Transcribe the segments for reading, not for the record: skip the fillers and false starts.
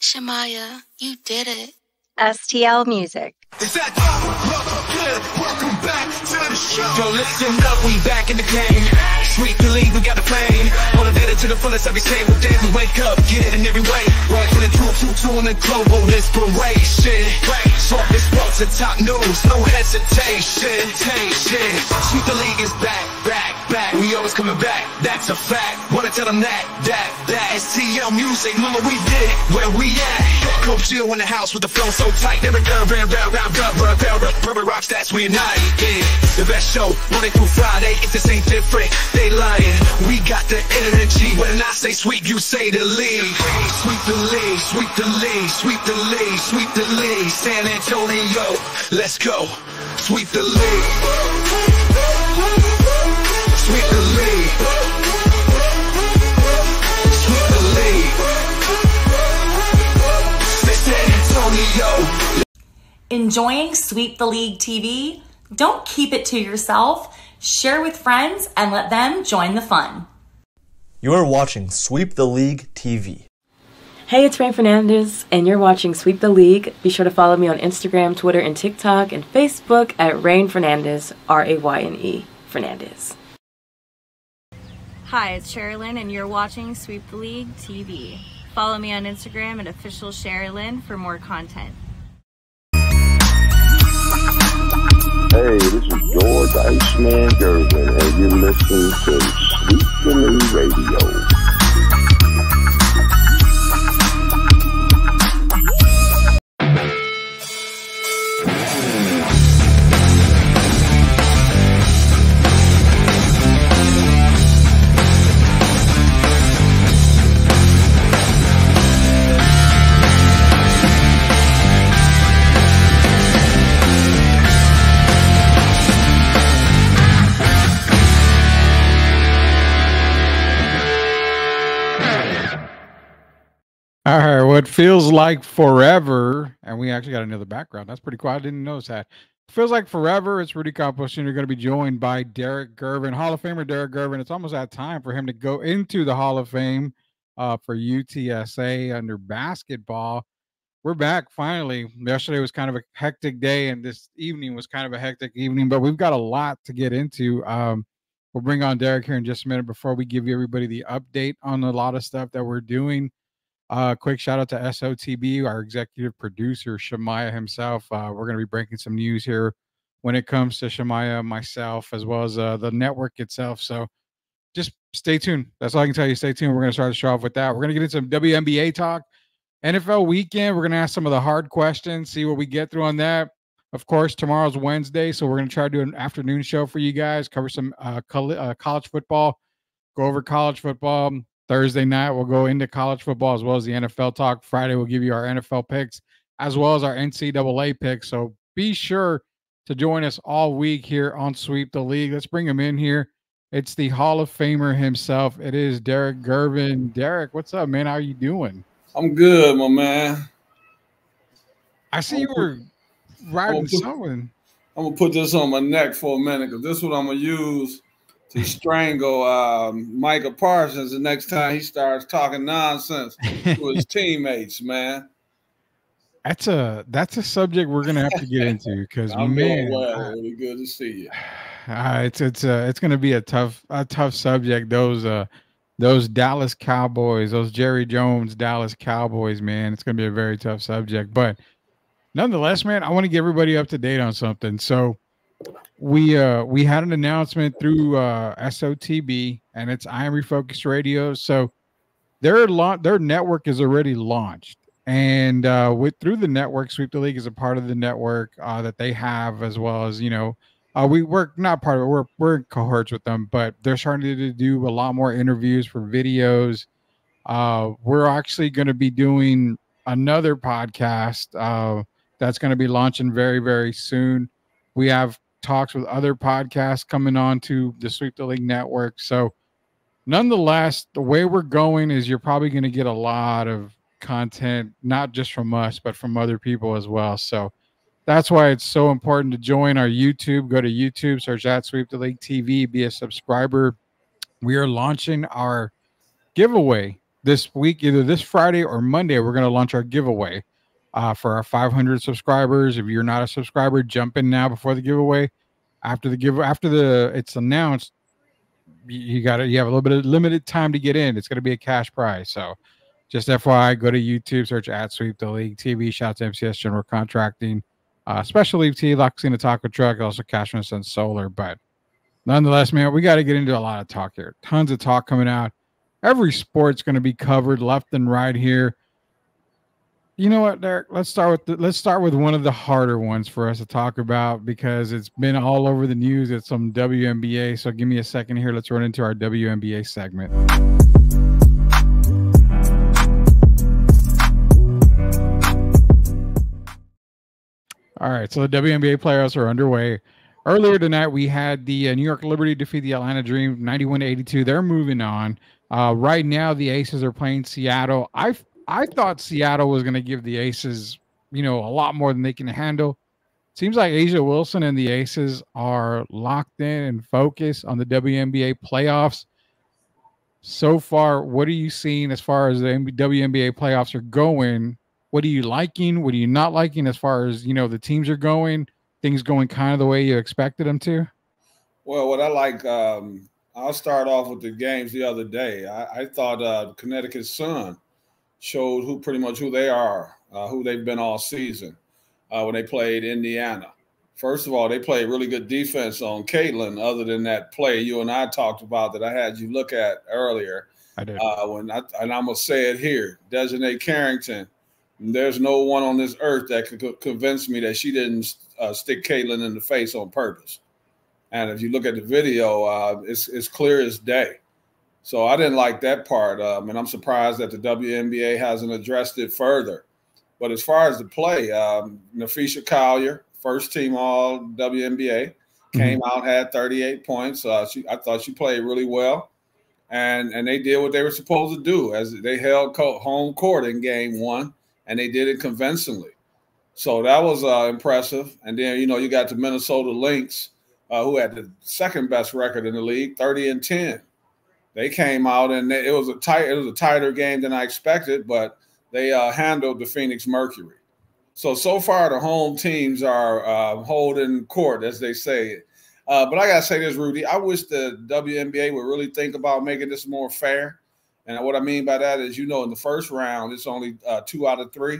Shamaya, you did it. STL Music. Is that good? Welcome back to the show. Yo, listen up, we back in the game. Sweep the league, we got the flame. All the data to the fullest every single day. We wake up, get it in every way. Working the two in the global inspiration. Talk this sports and top news, no hesitation. Sweep the league is back. We always coming back, that's a fact. Wanna tell them that STL Music, mama, we did it, where we at? Coach Jill in the house with the flow so tight. Never rubber rock stats, we unite. Yeah, the best show, Monday through Friday. If this ain't different, they lying. We got the energy. When I say sweep, you say the league. Sweep the league, sweep the league, sweep the league, sweep the league. San Antonio, let's go. Sweep the league. Sweep the league. Sweep the league. San Antonio. Enjoying Sweep the League TV? Don't keep it to yourself. Share with friends and let them join the fun. You are watching Sweep the League TV. Hey, it's Rain Fernandez, and you're watching Sweep the League. Be sure to follow me on Instagram, Twitter, and TikTok, and Facebook at Rain Fernandez, RAYNE Fernandez. Hi, it's Sherilyn, and you're watching Sweep the League TV. Follow me on Instagram at official Sherilyn for more content. Hey, this is George Iceman Gervin, and you're listening to Sweep the League Radio. All right, what feels like forever, and we actually got another background. That's pretty cool. I didn't notice that. Feels like forever. It's Rudy Campos, and you're going to be joined by Derek Gervin, Hall of Famer Derek Gervin. It's almost that time for him to go into the Hall of Fame for UTSA under basketball. We're back finally. Yesterday was kind of a hectic day, and this evening was kind of a hectic evening, but we've got a lot to get into. We'll bring on Derek here in just a minute before we give everybody the update on a lot of stuff that we're doing. Quick shout out to SOTB, our executive producer, Shamaya himself. We're going to be breaking some news here when it comes to Shamaya, myself, as well as the network itself. So just stay tuned. That's all I can tell you. Stay tuned. We're going to start the show off with that. We're going to get into some WNBA talk. NFL weekend, we're going to ask some of the hard questions, see what we get through on that. Of course, tomorrow's Wednesday, so we're going to try to do an afternoon show for you guys, cover some college football, go over college football. Thursday night, we'll go into college football as well as the NFL talk. Friday, we'll give you our NFL picks as well as our NCAA picks. So be sure to join us all week here on Sweep the League. Let's bring him in here. It's the Hall of Famer himself. It is Derek Gervin. Derek, what's up, man? How are you doing? I'm good, my man. I see you were riding someone. I'm going to put this on my neck for a minute because this is what I'm going to use to strangle Micah Parsons the next time he starts talking nonsense to his teammates, man. That's a subject we're gonna have to get into because man, really good to see you. It's gonna be a tough subject. Those Dallas Cowboys, those Jerry Jones Dallas Cowboys, man, it's gonna be a very tough subject. But nonetheless, man, I want to get everybody up to date on something. So we had an announcement through SOTB, and it's I Am Refocused Radio. So their network is already launched, and through the network, Sweep the League is a part of the network that they have, as well as we work not part of it. We're in cohorts with them, but they're starting to do a lot more interviews for videos. We're actually going to be doing another podcast that's going to be launching very, very soon. We have talks with other podcasts coming on to the Sweep the League network. So nonetheless, the way we're going is you're probably going to get a lot of content, not just from us, but from other people as well. So that's why it's so important to join our YouTube. Go to YouTube, search at Sweep the League TV, be a subscriber. We are launching our giveaway this week, either this Friday or Monday, we're going to launch our giveaway for our 500 subscribers. If you're not a subscriber, jump in now before the giveaway. After it's announced, you have a little bit of limited time to get in. It's going to be a cash prize. So just FYI, go to YouTube, search at Sweep the League TV. Shout out to MCS General Contracting, Special Leaf T, Loxina Taco Truck, also Cashman Sun Solar. But nonetheless, man, we got to get into a lot of talk here. Tons of talk coming out. Every sport's going to be covered left and right here. You know what, Derek? Let's start with one of the harder ones for us to talk about because it's been all over the news. It's some WNBA. So give me a second here. Let's run into our WNBA segment. All right, so the WNBA playoffs are underway. Earlier tonight, we had the New York Liberty defeat the Atlanta Dream 91-82. They're moving on. Right now, the Aces are playing Seattle. I thought Seattle was going to give the Aces, a lot more than they can handle. Seems like A'ja Wilson and the Aces are locked in and focused on the WNBA playoffs. So far, what are you seeing as far as the WNBA playoffs are going? What are you liking? What are you not liking as far as, the teams are going? Things going kind of the way you expected them to? Well, what I like, I'll start off with the games the other day. I thought Connecticut Sun showed pretty much who they are, who they've been all season when they played Indiana. First of all, they played really good defense on Caitlin, other than that play you and I talked about that I had you look at earlier. I did. And I'm going to say it here. Desiree Carrington, there's no one on this earth that could convince me that she didn't stick Caitlin in the face on purpose. And if you look at the video, it's clear as day. So I didn't like that part, and I'm surprised that the WNBA hasn't addressed it further. But as far as the play, Napheesa Collier, first team all WNBA, came out, had 38 points. I thought she played really well, and they did what they were supposed to do, as they held home court in game one, and they did it convincingly. So that was impressive. And then, you got the Minnesota Lynx, who had the second best record in the league, 30-10. They came out and it was a tighter game than I expected, but they handled the Phoenix Mercury. So far the home teams are holding court, as they say. But I gotta say this, Rudy. I wish the WNBA would really think about making this more fair. And what I mean by that is, in the first round it's only 2 out of 3,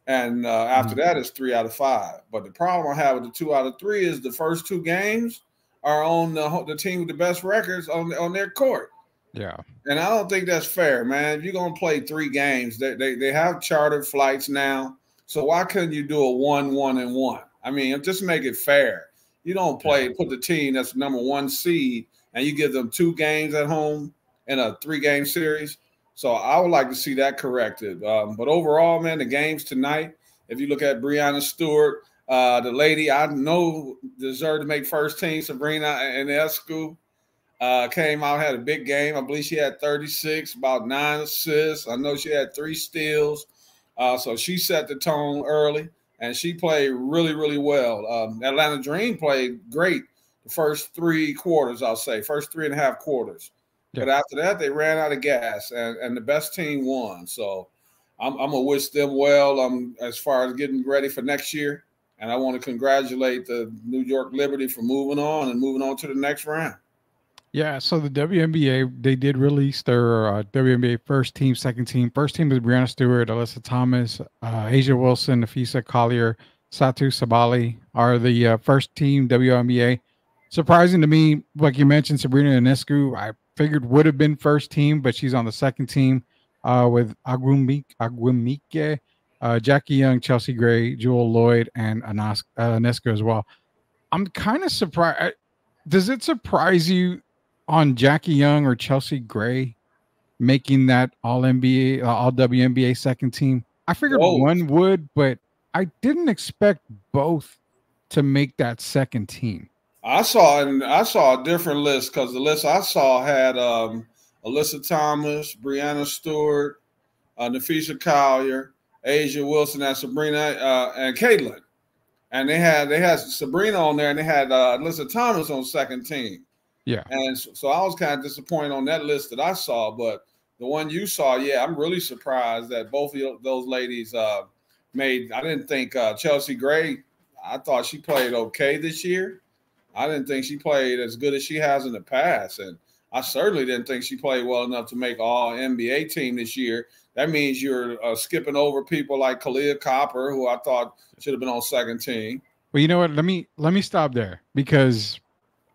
and after that it's 3 out of 5. But the problem I have with the 2 out of 3 is the first 2 games are on the team with the best records on their court. Yeah. And I don't think that's fair, man. If you're going to play 3 games, they have chartered flights now. So why couldn't you do a 1-1-1? I mean, just make it fair. You don't put the team that's the number 1 seed and you give them 2 games at home in a 3-game series. So I would like to see that corrected. But overall, man, the games tonight, if you look at Breanna Stewart, the lady I know deserved to make first team, Sabrina Ionescu, came out, had a big game. I believe she had 36, about 9 assists. I know she had 3 steals. So she set the tone early, and she played really, really well. Atlanta Dream played great the first 3 quarters, I'll say, first 3.5 quarters. Yeah. But after that, they ran out of gas, and the best team won. So I'm going to wish them well as far as getting ready for next year. And I want to congratulate the New York Liberty for moving on to the next round. Yeah, so the WNBA, they did release their WNBA first team, second team. First team is Breanna Stewart, Alyssa Thomas, A'ja Wilson, Napheesa Collier, Satu Sabali are the first team WNBA. Surprising to me, like you mentioned, Sabrina Ionescu, I figured would have been first team, but she's on the second team with Agwemike, Jackie Young, Chelsea Gray, Jewel Lloyd, and Ionescu as well. I'm kind of surprised. Does it surprise you on Jackie Young or Chelsea Gray making that all WNBA second team? I figured one would, but I didn't expect both to make that second team. I saw a different list because the list I saw had Alyssa Thomas, Breanna Stewart, Napheesa Collier, A'ja Wilson, and Sabrina and Caitlin. And they had Sabrina on there, and they had Alyssa Thomas on second team. Yeah. And so I was kind of disappointed on that list that I saw, but the one you saw, yeah, I'm really surprised that both of those ladies made. I didn't think Chelsea Gray. I thought she played okay this year. I didn't think she played as good as she has in the past, and I certainly didn't think she played well enough to make all NBA team this year. That means you're skipping over people like Kalia Copper, who I thought should have been on second team. Well, you know what? Let me stop there because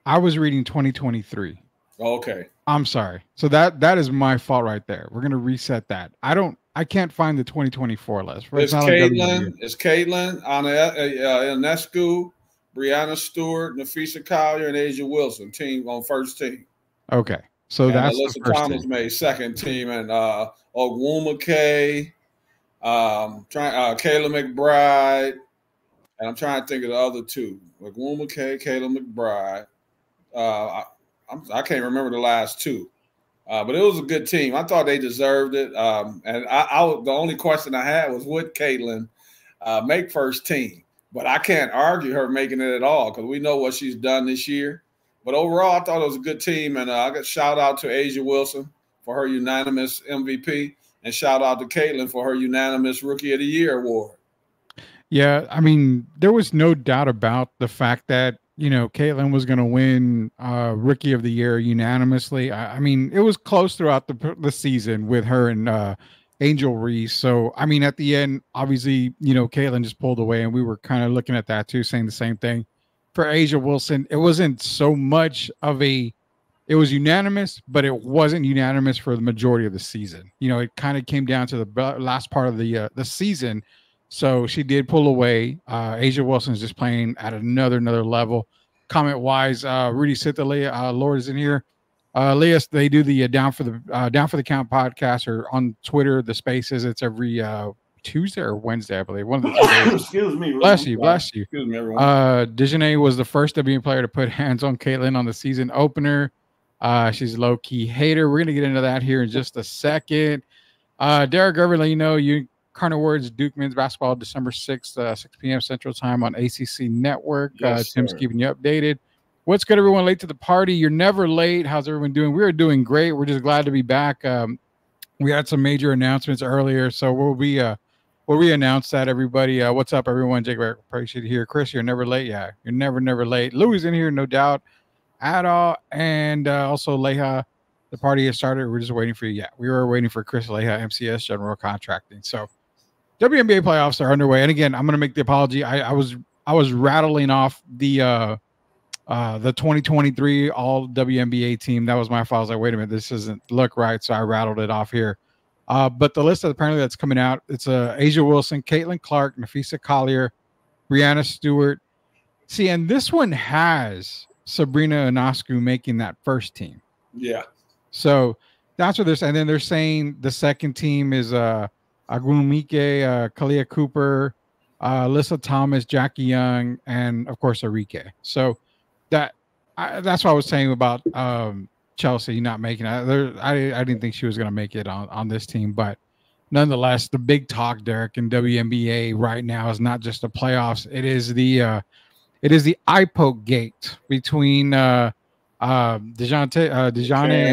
I was reading 2023. Okay. I'm sorry. So that is my fault right there. We're gonna reset that. I can't find the 2024 list. It's Caitlin, Anna Ionescu, Brianna Stewart, Nafisa Collier, and Asia Wilson team on first team. Okay. So and that's Alyssa the first Thomas team. made second team, and Ogwumike, Kayla McBride, and I'm trying to think of the other two. Ogwumike, Kayla McBride. I can't remember the last two. But it was a good team. I thought they deserved it. And the only question I had was, would Caitlin make first team? But I can't argue her making it at all because we know what she's done this year. But overall, I thought it was a good team. And I got shout out to Asia Wilson for her unanimous MVP, and shout out to Caitlin for her unanimous Rookie of the Year award. Yeah, I mean, there was no doubt about the fact that, you know, Caitlin was going to win Rookie of the Year unanimously. I mean, it was close throughout the season with her and Angel Reese. So, I mean, at the end, obviously, you know, Caitlin just pulled away, and we were kind of looking at that too, saying the same thing. For Asia Wilson, it wasn't so much of it was unanimous, but it wasn't unanimous for the majority of the season. You know, it kind of came down to the last part of the season. So she did pull away. Asia Wilson is just playing at another level. Comment wise, Rudy Sitha, Lord is in here. Leah, they do the Down for the Count podcast, or on Twitter, the Spaces. It's every Tuesday or Wednesday, I believe. One of the 2 days. Excuse me. Bless you. Excuse me, everyone. Dejanay was the first WNBA player to put hands on Caitlin on the season opener. She's a low-key hater. We're going to get into that here in just a second. Derek Gervin, let you know, Carnivores Duke men's basketball December 6th, 6 p.m. Central Time on ACC Network. Yes, Tim's sir. keeping you updated. What's good, everyone? Late to the party. You're never late. How's everyone doing? We are doing great. We're just glad to be back. We had some major announcements earlier, so we'll re-announce that, everybody. What's up, everyone? Jake, appreciate it here. Chris, you're never late. Yeah, you're never late. Louis in here, no doubt at all. And also Leha, the party has started. We're just waiting for you. Yeah, we were waiting for Chris Leha, MCS General Contracting. So WNBA playoffs are underway. And again, I'm going to make the apology. I was rattling off the 2023 all WNBA team. That was my fault. I was like, wait a minute, this doesn't look right. So I rattled it off here. But the list apparently that's coming out, it's Asia Wilson, Caitlin Clark, Nafisa Collier, Brianna Stewart. See, and this one has Sabrina Ionescu making that first team. Yeah. So that's what they're saying. And then they're saying the second team is Agumike, Kalia Cooper, Alyssa Thomas, Jackie Young, and of course Arike. So that's what I was saying about Chelsea not making it. I didn't think she was going to make it on this team, but nonetheless, the big talk, Derek, in WNBA right now is not just the playoffs. It is the eye poke gate between Dejane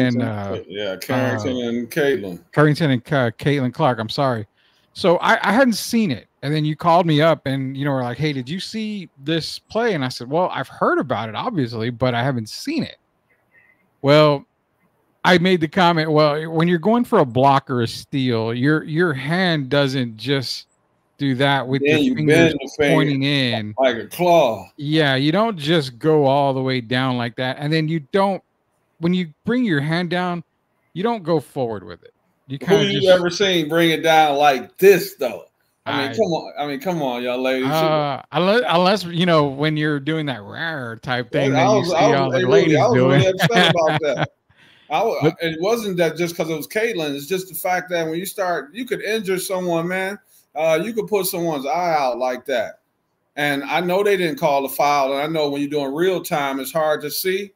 and Carrington and Caitlin. Carrington and Caitlin Clark. I'm sorry. So I hadn't seen it, and then you called me up, and were like, "Hey, did you see this play?" And I said, "Well, I've heard about it, obviously, but I haven't seen it." Well, I made the comment, well, when you're going for a block or a steal, your hand doesn't just do that with your fingers pointing in like a claw. Yeah, you don't just go all the way down like that. And then when you bring your hand down, you don't go forward with it. You kind of Who you ever seen bring it down like this, though? Come on, y'all ladies. Unless when you're doing that rare type thing, I was really upset about that. It wasn't that just because it was Caitlin. It's just the fact that when you could injure someone, man. You could put someone's eye out like that. And I know they didn't call the foul. And I know when you're doing real time, it's hard to see.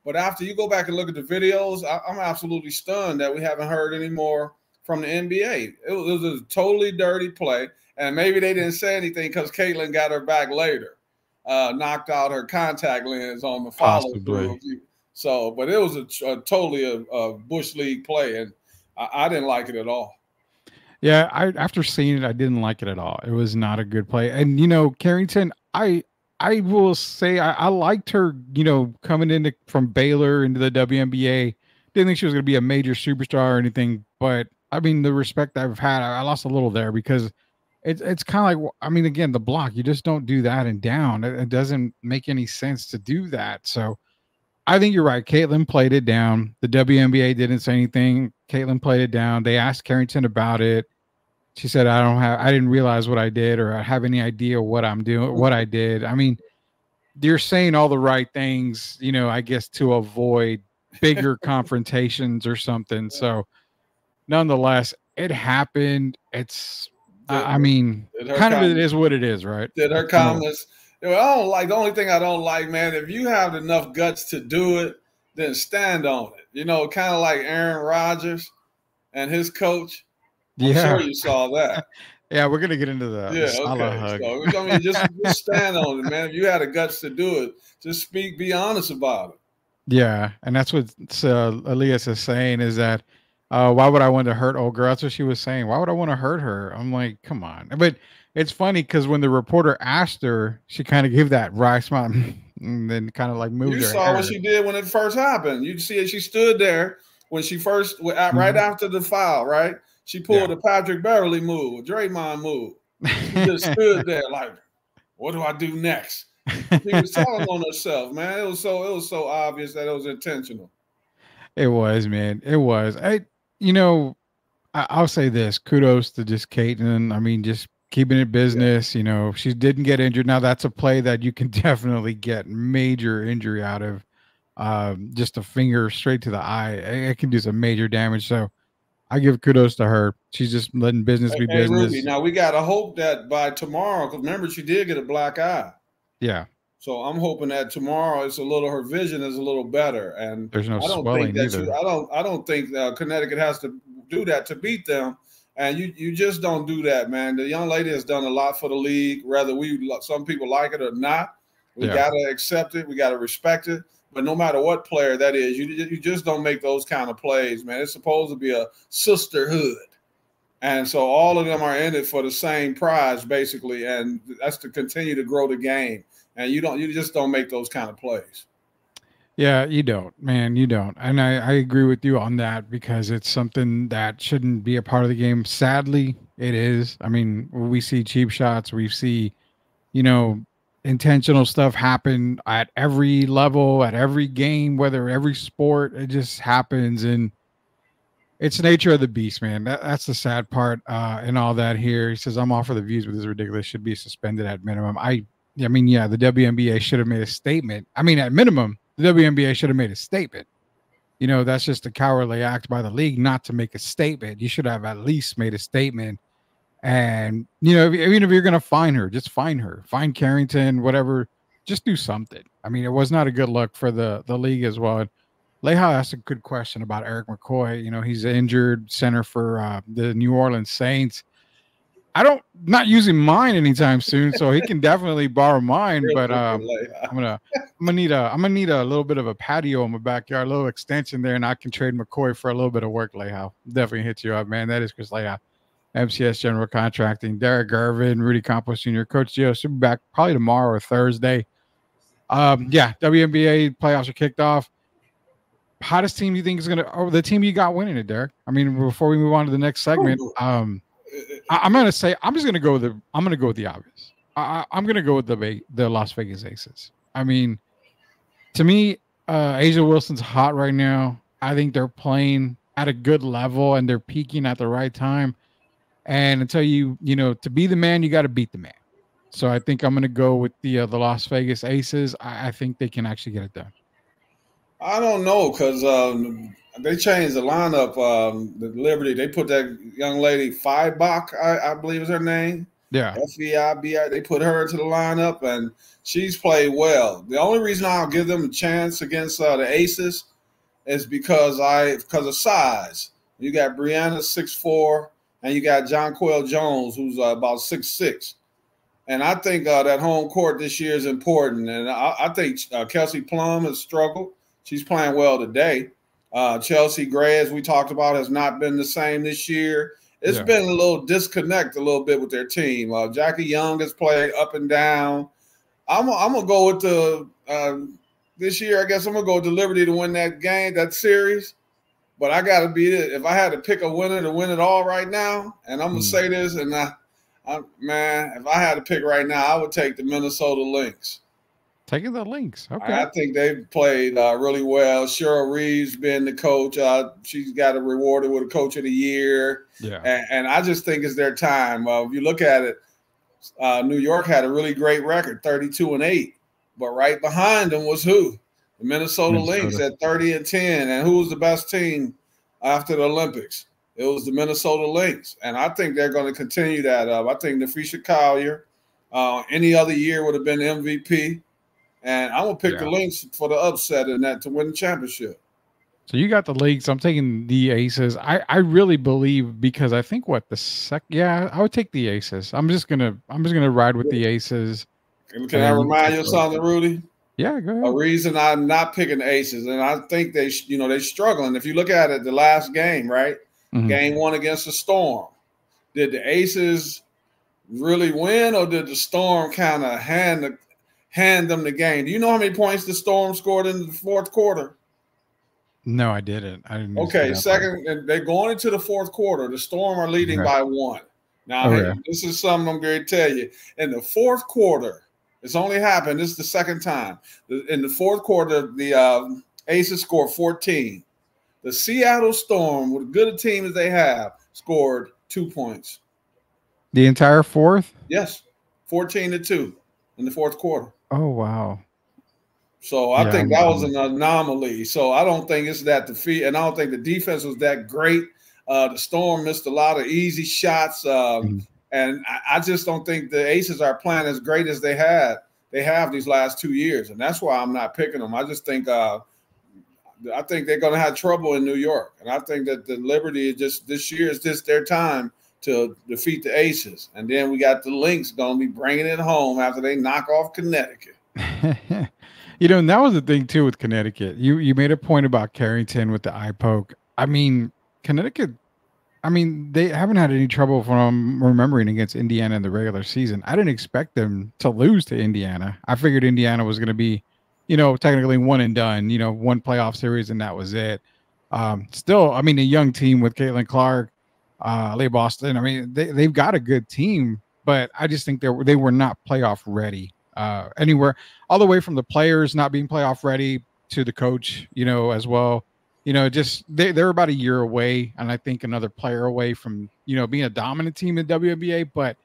But after you go back and look at the videos, I'm absolutely stunned that we haven't heard any more from the NBA. It was a totally dirty play. And maybe they didn't say anything because Caitlin got her back later, knocked out her contact lens on the follow-through. So, but it was a totally a Bush League play. And I didn't like it at all. Yeah, after seeing it, I didn't like it at all. It was not a good play. And Carrington, I will say I liked her, coming into from Baylor into the WNBA. Didn't think she was going to be a major superstar or anything, but I mean the respect I've had, I lost a little there because it's kind of like, I mean, again, the block, you just don't do that and down. It doesn't make any sense to do that. So I think you're right. Caitlin played it down. The WNBA didn't say anything. Caitlin played it down. They asked Carrington about it. She said, I didn't realize what I did, or I have any idea what I'm doing, what I did. I mean, you're saying all the right things, I guess to avoid bigger confrontations or something. So nonetheless, it happened. It's, I mean, kind of it is what it is, right? Did her comments, I don't like, the only thing I don't like, man, if you have enough guts to do it, then stand on it. Kind of like Aaron Rodgers and his coach. I'm sure you saw that. Yeah, we're gonna get into that. Yeah, okay. Hug. So, I mean, just stand on it, man. If you had the guts to do it, just be honest about it. Yeah, and that's what Elias is saying, is that why would I want to hurt old girl? That's what she was saying. Why would I want to hurt her? I'm like, come on. But it's funny because when the reporter asked her, she kind of gave that wry smile and then kind of like moved her hair. You saw what she did when it first happened. You see it. She stood there when she first, right after the foul, right? She pulled a Patrick Beverly move, a Draymond move. She just stood there like, what do I do next? She was telling on herself, man. It was so obvious that it was intentional. It was, man. It was. I'll say this. Kudos to just Caitlin. I mean, just keeping it business. Yeah. She didn't get injured. Now that's a play that you can definitely get major injury out of. Just a finger straight to the eye. It can do some major damage. So I give kudos to her. She's just letting business be business. Ruby, now we got to hope that by tomorrow, because remember, she did get a black eye. Yeah. So I'm hoping that tomorrow her vision is a little better. And there's no swelling either. I don't think Connecticut has to do that to beat them. And you just don't do that, man. The young lady has done a lot for the league, whether some people like it or not. We got to accept it. We got to respect it. But no matter what player that is, you just don't make those kind of plays, man. It's supposed to be a sisterhood. And so all of them are in it for the same prize, basically, and that's to continue to grow the game. And you just don't make those kind of plays. Yeah, you don't, man. You don't. And I agree with you on that, because it's something that shouldn't be a part of the game. Sadly, it is. I mean, we see cheap shots. We see, intentional stuff happen at every level, at every game, whether every sport. It just happens, and it's the nature of the beast, man. That's the sad part and all that here. He says, I'm all for the views, but this is ridiculous. Should be suspended at minimum. The WNBA should have made a statement. I mean, at minimum, the WNBA should have made a statement. That's just a cowardly act by the league not to make a statement. You should have at least made a statement. And, even if you're going to fine her, just fine her. Fine Carrington, whatever. Just do something. I mean, it was not a good look for the league as well. And Leha asked a good question about Eric McCoy. He's injured center for the New Orleans Saints. Not using mine anytime soon, so he can definitely borrow mine. But I'm gonna need a little bit of a patio in my backyard, a little extension there, and I can trade McCoy for a little bit of work. Leha, definitely hit you up, man. That is Chris Leha, MCS General Contracting. Derek Gervin, Rudy Campos Jr., Coach Gio should be back probably tomorrow or Thursday. WNBA playoffs are kicked off. Hottest team you think is the team you got winning it, Derek? I mean, before we move on to the next segment, I'm going to go with the obvious. I'm going to go with the Las Vegas Aces. I mean, to me, A'ja Wilson's hot right now. I think they're playing at a good level and they're peaking at the right time. And until to be the man, you got to beat the man. So I think I'm going to go with the Las Vegas Aces. I think they can actually get it done. I don't know, because they changed the lineup. The Liberty, they put that young lady Feibach, I believe is her name. Yeah. Feibi. They put her into the lineup, and she's played well. The only reason I'll give them a chance against the Aces is because of size. You got Brianna 6'4", and you got Jonquel Jones, who's about 6'6". And I think that home court this year is important. And I think Kelsey Plum has struggled. She's playing well today. Chelsea Gray, as we talked about, has not been the same this year. It's Yeah. been a little disconnect a little bit with their team. Jackie Young has played up and down. I'm gonna go with the this year. I guess I'm gonna go with the Liberty to win that game, that series. But I got to beat it. If I had to pick a winner to win it all right now, and I'm gonna say this, and man, if I had to pick right now, I would take the Minnesota Lynx. Taking the Lynx. Okay. I think they've played really well. Cheryl Reeves being the coach, she's got rewarded with a Coach of the Year. Yeah. And I just think it's their time. If you look at it, New York had a really great record, 32-8. But right behind them was who? The Minnesota Lynx at 30-10. And who was the best team after the Olympics? It was the Minnesota Lynx. And I think they're going to continue that up. I think Nafisha Collier, any other year would have been MVP. And I'm going to pick the Lynx for the upset in that to win the championship. So you got the Lynx. I'm taking the Aces. I really believe, because I think I would take the Aces. I'm just gonna ride with the Aces. Can I remind you of something, Rudy? Yeah, go ahead. A reason I'm not picking the Aces, and I think they're struggling. If you look at it, the last game, right? Mm-hmm. Game 1 against the Storm. Did the Aces really win, or did the Storm kind of hand them the game? Do you know how many points the Storm scored in the fourth quarter? No, I didn't. Okay, second, and they're going into the fourth quarter. The Storm are leading by 1. Now, this is something I'm going to tell you. In the fourth quarter, it's only happened. This is the second time. In the fourth quarter, the Aces scored 14. The Seattle Storm, with as good a team as they have, scored 2 points. The entire fourth? Yes, 14-2 in the fourth quarter. Oh, wow. So I think that was an anomaly. So I don't think it's that defeat, and I don't think the defense was that great. The Storm missed a lot of easy shots, and I just don't think the Aces are playing as great as they have these last 2 years, and that's why I'm not picking them. I just think they're going to have trouble in New York, and I think that the Liberty this year is just their time to defeat the Aces, and then we got the Lynx going to be bringing it home after they knock off Connecticut. And that was the thing too with Connecticut. You made a point about Carrington with the eye poke. I mean, Connecticut, they haven't had any trouble from remembering against Indiana in the regular season. I didn't expect them to lose to Indiana. I figured Indiana was going to be, technically one and done, one playoff series, and that was it. Still, a young team with Caitlin Clark, Leigh Boston. They've got a good team, but I just think they were not playoff ready. Anywhere, all the way from the players not being playoff ready to the coach, as well. Just they're about a year away, and I think another player away from, being a dominant team in WNBA. But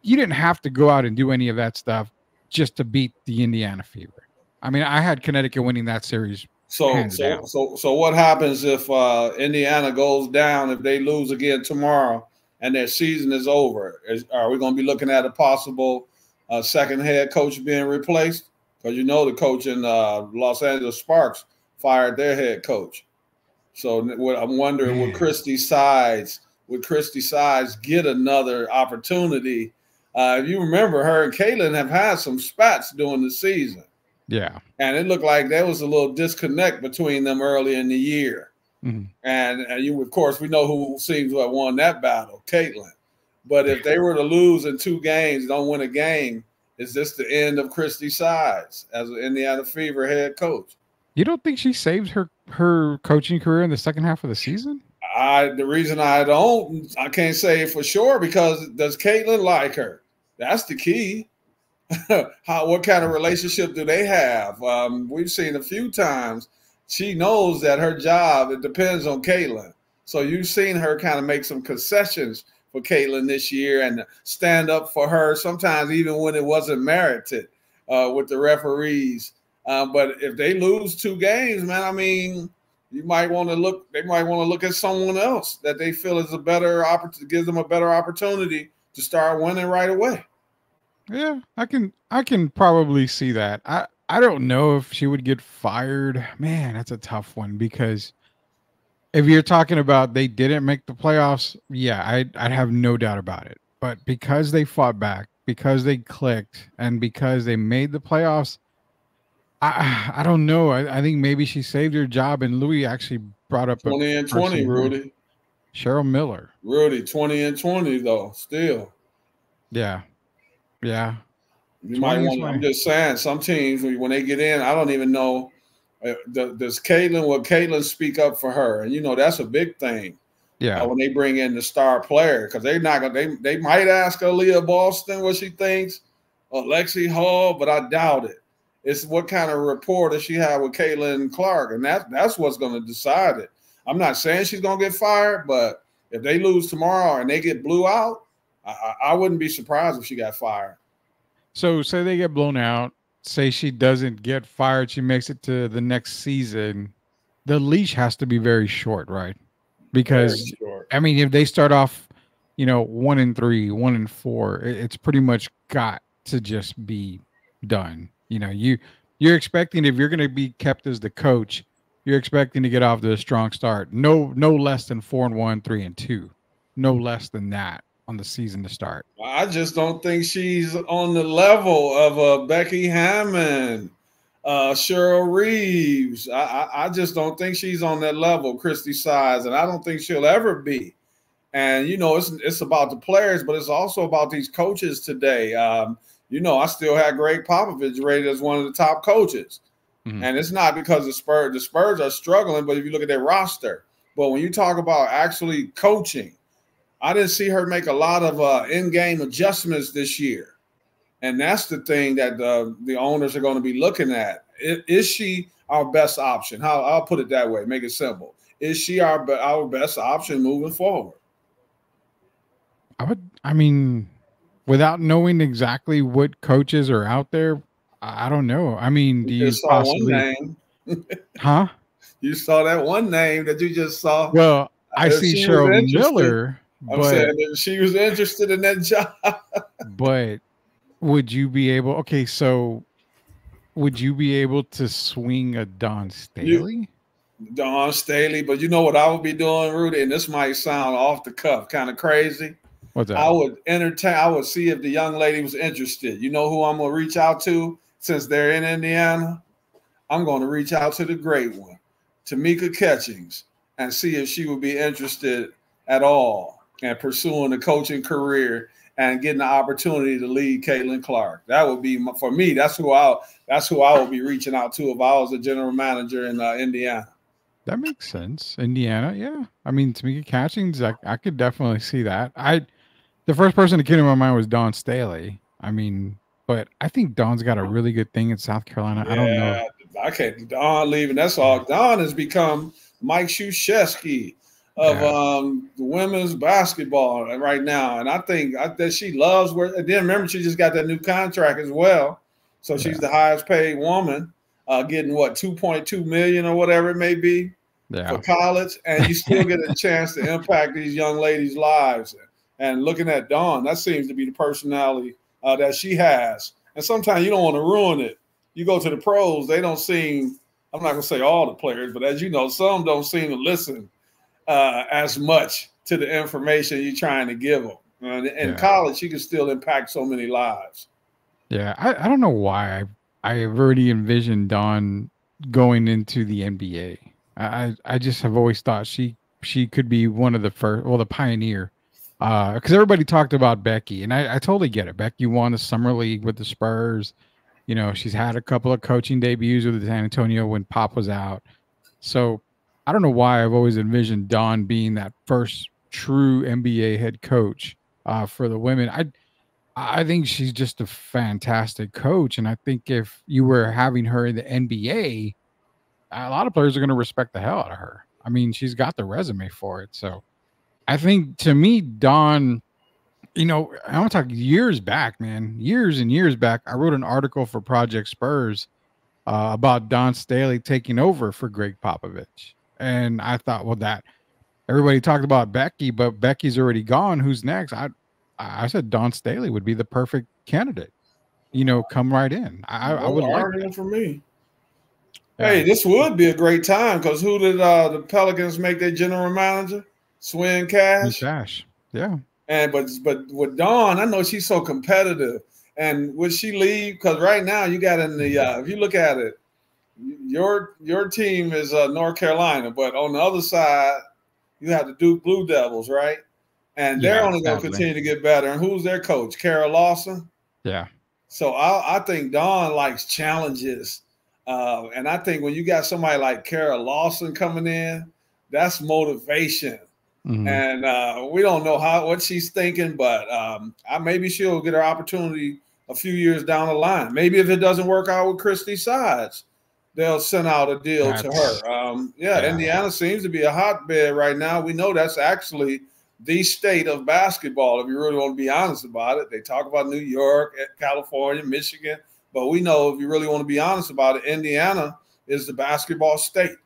you didn't have to go out and do any of that stuff just to beat the Indiana Fever. I had Connecticut winning that series. So what happens if Indiana goes down, if they lose again tomorrow and their season is over? Are we going to be looking at a possible second head coach being replaced? Because the coach in Los Angeles Sparks fired their head coach. So I'm wondering, would Christy Sides get another opportunity? If you remember, her and Caitlin have had some spats during the season. Yeah. And it looked like there was a little disconnect between them early in the year. Mm-hmm. And of course, we know who seems to have won that battle, Caitlin. But if they were to lose in 2 games, don't win a game, is this the end of Christy Sides as an Indiana Fever head coach? You don't think she saved her coaching career in the second half of the season? The reason I can't say for sure, because does Caitlin like her? That's the key. What kind of relationship do they have? We've seen a few times. She knows that her job, it depends on Caitlin. So you've seen her kind of make some concessions for Caitlin this year and stand up for her, sometimes even when it wasn't merited with the referees. But if they lose 2 games, man, you might want to look. They might want to look at someone else that they feel is a better opportunity, gives them a better opportunity to start winning right away. Yeah, I can probably see that. I don't know if she would get fired. Man, that's a tough one, because if you're talking about they didn't make the playoffs, yeah, I'd have no doubt about it. But because they fought back, because they clicked, and because they made the playoffs, I don't know. I think maybe she saved her job, and Louis actually brought up 20 and person 20, who- Rudy. Cheryl Miller. Rudy, 20 and 20 though. Still, Yeah, yeah. you might 20 and want. 20. I'm just saying, some teams when they get in, I don't even know. Does Caitlin? Will Caitlin speak up for her? And you know that's a big thing. Yeah. When they bring in the star player, because they're not gonna. They might ask Aaliyah Boston what she thinks, or Lexi Hall, but I doubt it. It's what kind of rapport does she have with Caitlin Clark, and that's what's going to decide it. I'm not saying she's going to get fired, but if they lose tomorrow and they get blew out, I wouldn't be surprised if she got fired. So say they get blown out. Say she doesn't get fired. She makes it to the next season. The leash has to be very short, right? Because I mean, if they start off, 1-3, 1-4, it's pretty much got to just be done. You're expecting, if you're going to be kept as the coach, you're expecting to get off to a strong start. No less than 4-1, 3-2, no less than that on the season to start. I just don't think she's on the level of Becky Hammond, Cheryl Reeves. I just don't think she's on that level, Christy Size, and I don't think she'll ever be. And it's about the players, but it's also about these coaches today. I still had Greg Popovich rated as one of the top coaches. Mm-hmm. And it's not because the Spurs are struggling, but if you look at their roster. But when you talk about actually coaching, I didn't see her make a lot of in-game adjustments this year. And that's the thing that the owners are going to be looking at. Is she our best option? I'll put it that way, make it simple. Is she our best option moving forward? Without knowing exactly what coaches are out there, I don't know. I mean, do you saw one name? Huh? You saw that one name that you just saw? Well, I see Cheryl Miller. I'm saying that she was interested in that job. But would you be able? Okay, so would you be able to swing a Dawn Staley? Dawn Staley, but you know what I would be doing, Rudy, and this might sound off the cuff, kind of crazy. What's that? I would entertain. I would see if the young lady was interested. You know who I'm gonna reach out to since they're in Indiana? I'm going to reach out to the great one, Tamika Catchings, and see if she would be interested at all in pursuing a coaching career and getting the opportunity to lead Caitlin Clark. That would be for me. That's who I would be reaching out to if I was a general manager in Indiana. That makes sense. Indiana, yeah. I mean, Tamika Catchings, I could definitely see that. The first person that came to my mind was Dawn Staley. I mean, but I think Dawn's got a really good thing in South Carolina. Yeah, I don't know. I can't. Dawn leaving. That's all. Dawn has become Mike Krzyzewski of the women's basketball right now, and I think that she loves where. And then remember, she just got that new contract as well, so she's the highest paid woman, getting what, $2.2 million or whatever it may be for college, and you still get a chance to impact these young ladies' lives. And looking at Dawn, that seems to be the personality that she has. And sometimes you don't want to ruin it. You go to the pros, they don't seem, I'm not going to say all the players, but as you know, some don't seem to listen as much to the information you're trying to give them. In college, you can still impact so many lives. Yeah, I don't know why I've already envisioned Dawn going into the NBA. I just have always thought she could be one of the first, the pioneer. Because everybody talked about Becky, and I totally get it. Becky won the summer league with the Spurs. She's had a couple of coaching debuts with San Antonio when Pop was out. So I don't know why I've always envisioned Dawn being that first true NBA head coach for the women. I think she's just a fantastic coach, and I think if you were having her in the NBA, a lot of players are going to respect the hell out of her. I mean, she's got the resume for it, so. I think, to me, Dawn, I want to talk years back, man. Years and years back, I wrote an article for Project Spurs about Dawn Staley taking over for Greg Popovich. And I thought, that everybody talked about Becky, but Becky's already gone. Who's next? I said Dawn Staley would be the perfect candidate. Come right in. I would like that. For me. Hey, this would be a great time because who did the Pelicans make their general manager? Swin Cash. Yeah. And but with Dawn, I know she's so competitive. And would she leave? Because right now you got in the if you look at it, your team is North Carolina, but on the other side, you have the Duke Blue Devils, right? And they're only going to continue to get better. And who's their coach? Kara Lawson? Yeah. So I think Dawn likes challenges. And I think when you got somebody like Kara Lawson coming in, that's motivation. Mm-hmm. And we don't know what she's thinking, but maybe she'll get her opportunity a few years down the line. Maybe if it doesn't work out with Christy Sides, they'll send out a deal to her. Indiana seems to be a hotbed right now. We know that's actually the state of basketball, if you really want to be honest about it. They talk about New York, California, Michigan, but we know if you really want to be honest about it, Indiana is the basketball state.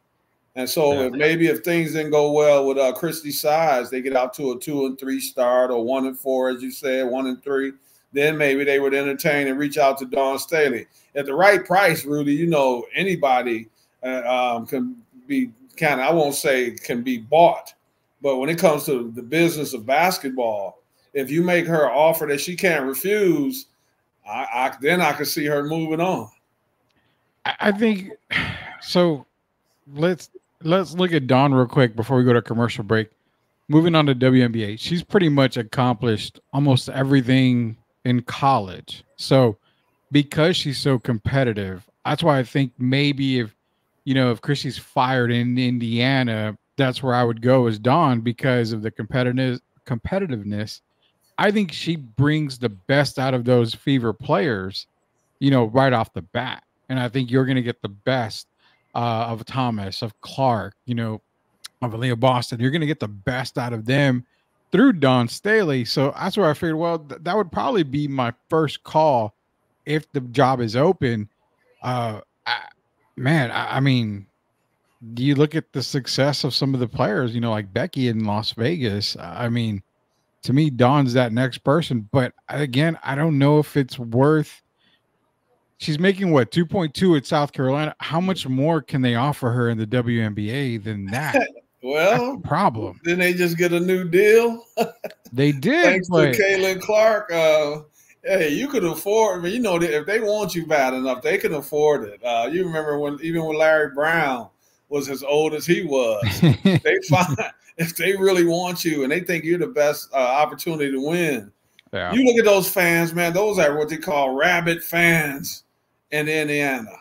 And so if things didn't go well with Christy Sides, they get out to a 2-3 start or 1-4, as you said, 1-3, then maybe they would entertain and reach out to Dawn Staley. At the right price, Rudy, anybody can be I won't say can be bought, but when it comes to the business of basketball, if you make her an offer that she can't refuse, then I can see her moving on. I think so. Let's look at Dawn real quick before we go to commercial break. Moving on to WNBA, she's pretty much accomplished almost everything in college. So because she's so competitive, that's why I think maybe if Christy's fired in Indiana, that's where I would go as Dawn because of the competitiveness. I think she brings the best out of those Fever players, right off the bat. And I think you're going to get the best of Thomas, of Clark, of Aaliyah Boston. You're going to get the best out of them through Dawn Staley. So that's where I figured, that would probably be my first call if the job is open. I mean, do you look at the success of some of the players, like Becky in Las Vegas? I mean, to me, Dawn's that next person. But again, I don't know if it's worth. She's making 2.2 at South Carolina. How much more can they offer her in the WNBA than that? Well, that's the problem. Didn't they just get a new deal? They did. Thanks to Caitlin Clark. Hey, you could afford. If they want you bad enough, they can afford it. You remember when Larry Brown was as old as he was, they find if they really want you and they think you're the best opportunity to win. Yeah. You look at those fans, man. Those are what they call rabid fans in Indiana.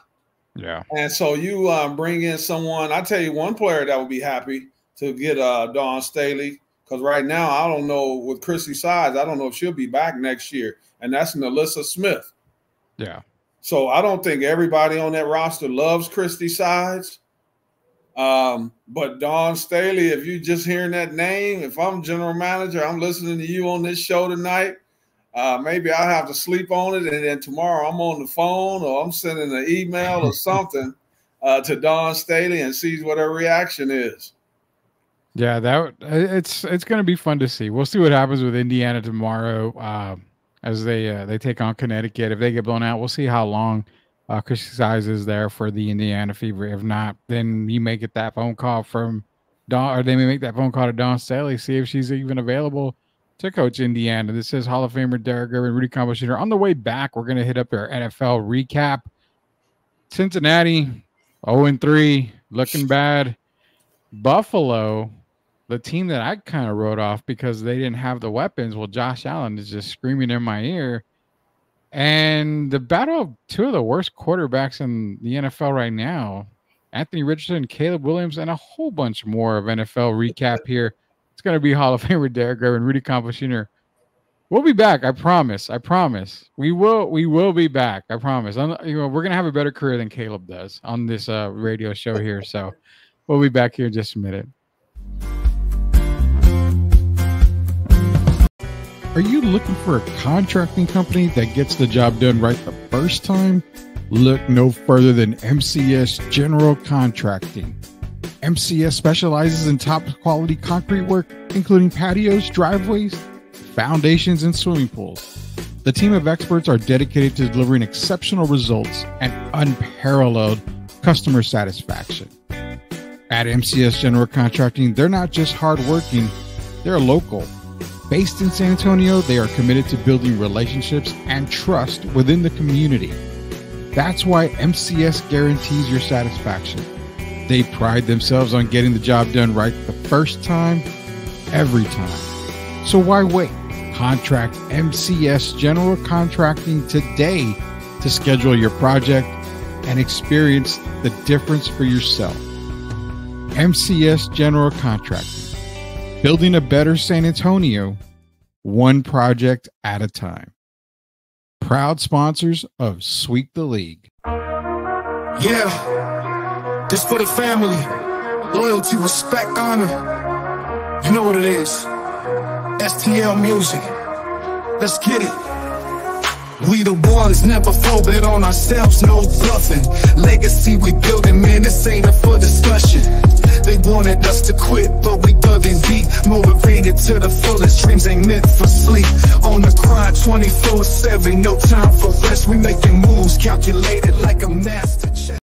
Yeah. And so you bring in someone. I tell you, one player that would be happy to get Dawn Staley, because right now I don't know with Christy Sides. I don't know if she'll be back next year, and that's Nalissa Smith. Yeah. So I don't think everybody on that roster loves Christy Sides. But Dawn Staley, if you just hearing that name, if I'm general manager, I'm listening to you on this show tonight, maybe I'll have to sleep on it. And then tomorrow I'm on the phone or I'm sending an email or something to Dawn Staley and see what her reaction is. Yeah, it's going to be fun to see. We'll see what happens with Indiana tomorrow as they take on Connecticut. If they get blown out, we'll see how long Christy Sides is there for the Indiana Fever. If not, then you may get that phone call from Dawn, or they may make that phone call to Dawn Staley, see if she's even available to coach Indiana. This is Hall of Famer Derek Gervin, Rudy Campos Jr. On the way back, we're going to hit up our NFL recap. Cincinnati, 0-3, looking bad. Buffalo, the team that I kind of wrote off because they didn't have the weapons. Well, Josh Allen is just screaming in my ear. And the battle of two of the worst quarterbacks in the NFL right now, Anthony Richardson, Caleb Williams, and a whole bunch more of NFL recap here. It's going to be Hall of Famer Derek Gervin, Rudy Campos Jr. We'll be back. I promise. We will be back. I promise. We're going to have a better career than Caleb does on this radio show here. So we'll be back here in just a minute. Are you looking for a contracting company that gets the job done right the first time? Look no further than MCS General Contracting. MCS specializes in top quality concrete work, including patios, driveways, foundations, and swimming pools. The team of experts are dedicated to delivering exceptional results and unparalleled customer satisfaction. At MCS General Contracting, they're not just hardworking, they're local. Based in San Antonio, they are committed to building relationships and trust within the community. That's why MCS guarantees your satisfaction. They pride themselves on getting the job done right the first time, every time. So why wait? Contract MCS General Contracting today to schedule your project and experience the difference for yourself. MCS General Contracting, building a better San Antonio, one project at a time. Proud sponsors of Sweep the League. Yeah, this for the family. Loyalty, respect, honor. You know what it is. STL Music. Let's get it. We the ones, never folded on ourselves, no bluffing. Legacy we building, man, this ain't up for discussion. They wanted us to quit, but we dug in deep. Motivated to the fullest, dreams ain't meant for sleep. On the grind 24/7, no time for rest. We making moves, calculated like a master chef.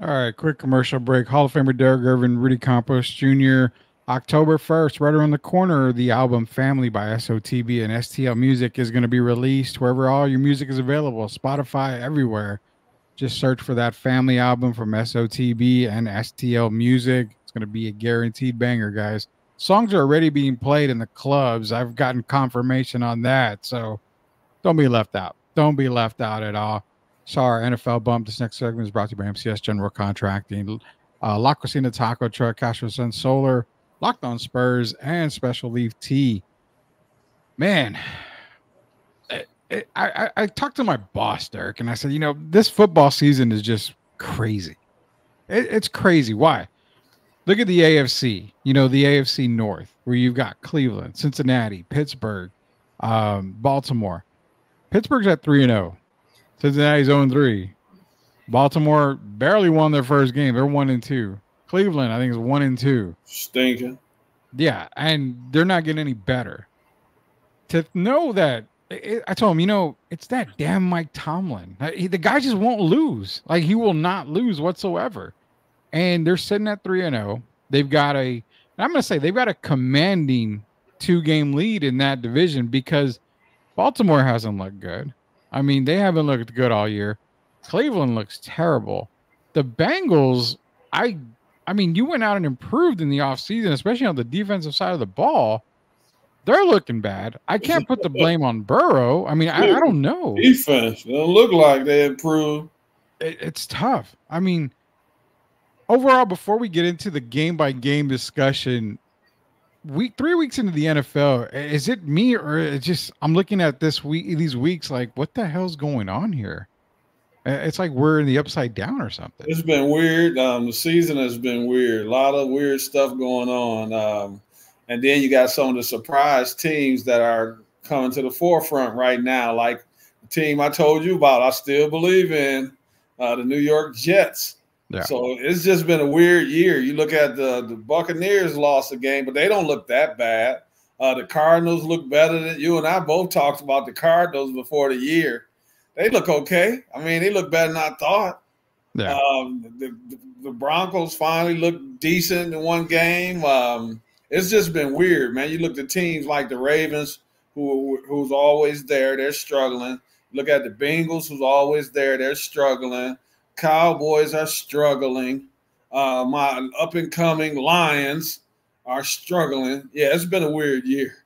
All right, quick commercial break. Hall of Famer Derek Irvin, Rudy Campos Jr. October 1st, right around the corner, the album Family by SOTB and STL Music is going to be released wherever all your music is available. Spotify, everywhere. Just search for that Family album from SOTB and STL Music. It's going to be a guaranteed banger, guys. Songs are already being played in the clubs. I've gotten confirmation on that, so don't be left out. Don't be left out at all. Saw our NFL bump. This next segment is brought to you by MCS General Contracting, La Cocina Taco Truck, Castro Sun Solar, Locked On Spurs, and Special Leaf Tea. Man, I talked to my boss, Derek, and I said, you know, this football season is just crazy. It's crazy. Why? Look at the AFC, you know, the AFC North, where you've got Cleveland, Cincinnati, Pittsburgh, Baltimore. Pittsburgh's at 3-0. Cincinnati's 0-3. Baltimore barely won their first game. They're 1-2. Cleveland, I think, is 1-2. Stinking. Yeah, and they're not getting any better. To know that, I told him, you know, it's that damn Mike Tomlin. The guy just won't lose. Like, he will not lose whatsoever. And they're sitting at 3-0. They've got I'm going to say, they've got a commanding 2-game lead in that division because Baltimore hasn't looked good. I mean, they haven't looked good all year. Cleveland looks terrible. The Bengals, I mean, you went out and improved in the offseason, especially on the defensive side of the ball. They're looking bad. I can't put the blame on Burrow. I mean, I don't know. Defense. It don't look like they improved. It's tough. I mean, overall, before we get into the game-by-game discussion, 3 weeks into the NFL, is it me or it's just I'm looking at these weeks like, what the hell's going on here? It's like we're in the upside down or something. It's been weird. The season has been weird. A lot of weird stuff going on. And then you got some of the surprise teams that are coming to the forefront right now, like the team I told you about. I still believe in the New York Jets. Yeah. So it's just been a weird year. You look at the Buccaneers lost a game, but they don't look that bad. The Cardinals look better than you and I both talked about the Cardinals before the year. They look okay. I mean, they look better than I thought. Yeah. The Broncos finally look decent in one game. It's just been weird, man. You look at teams like the Ravens, who's always there. They're struggling. Look at the Bengals, who's always there. They're struggling. Cowboys are struggling. My up-and-coming Lions are struggling. Yeah, it's been a weird year.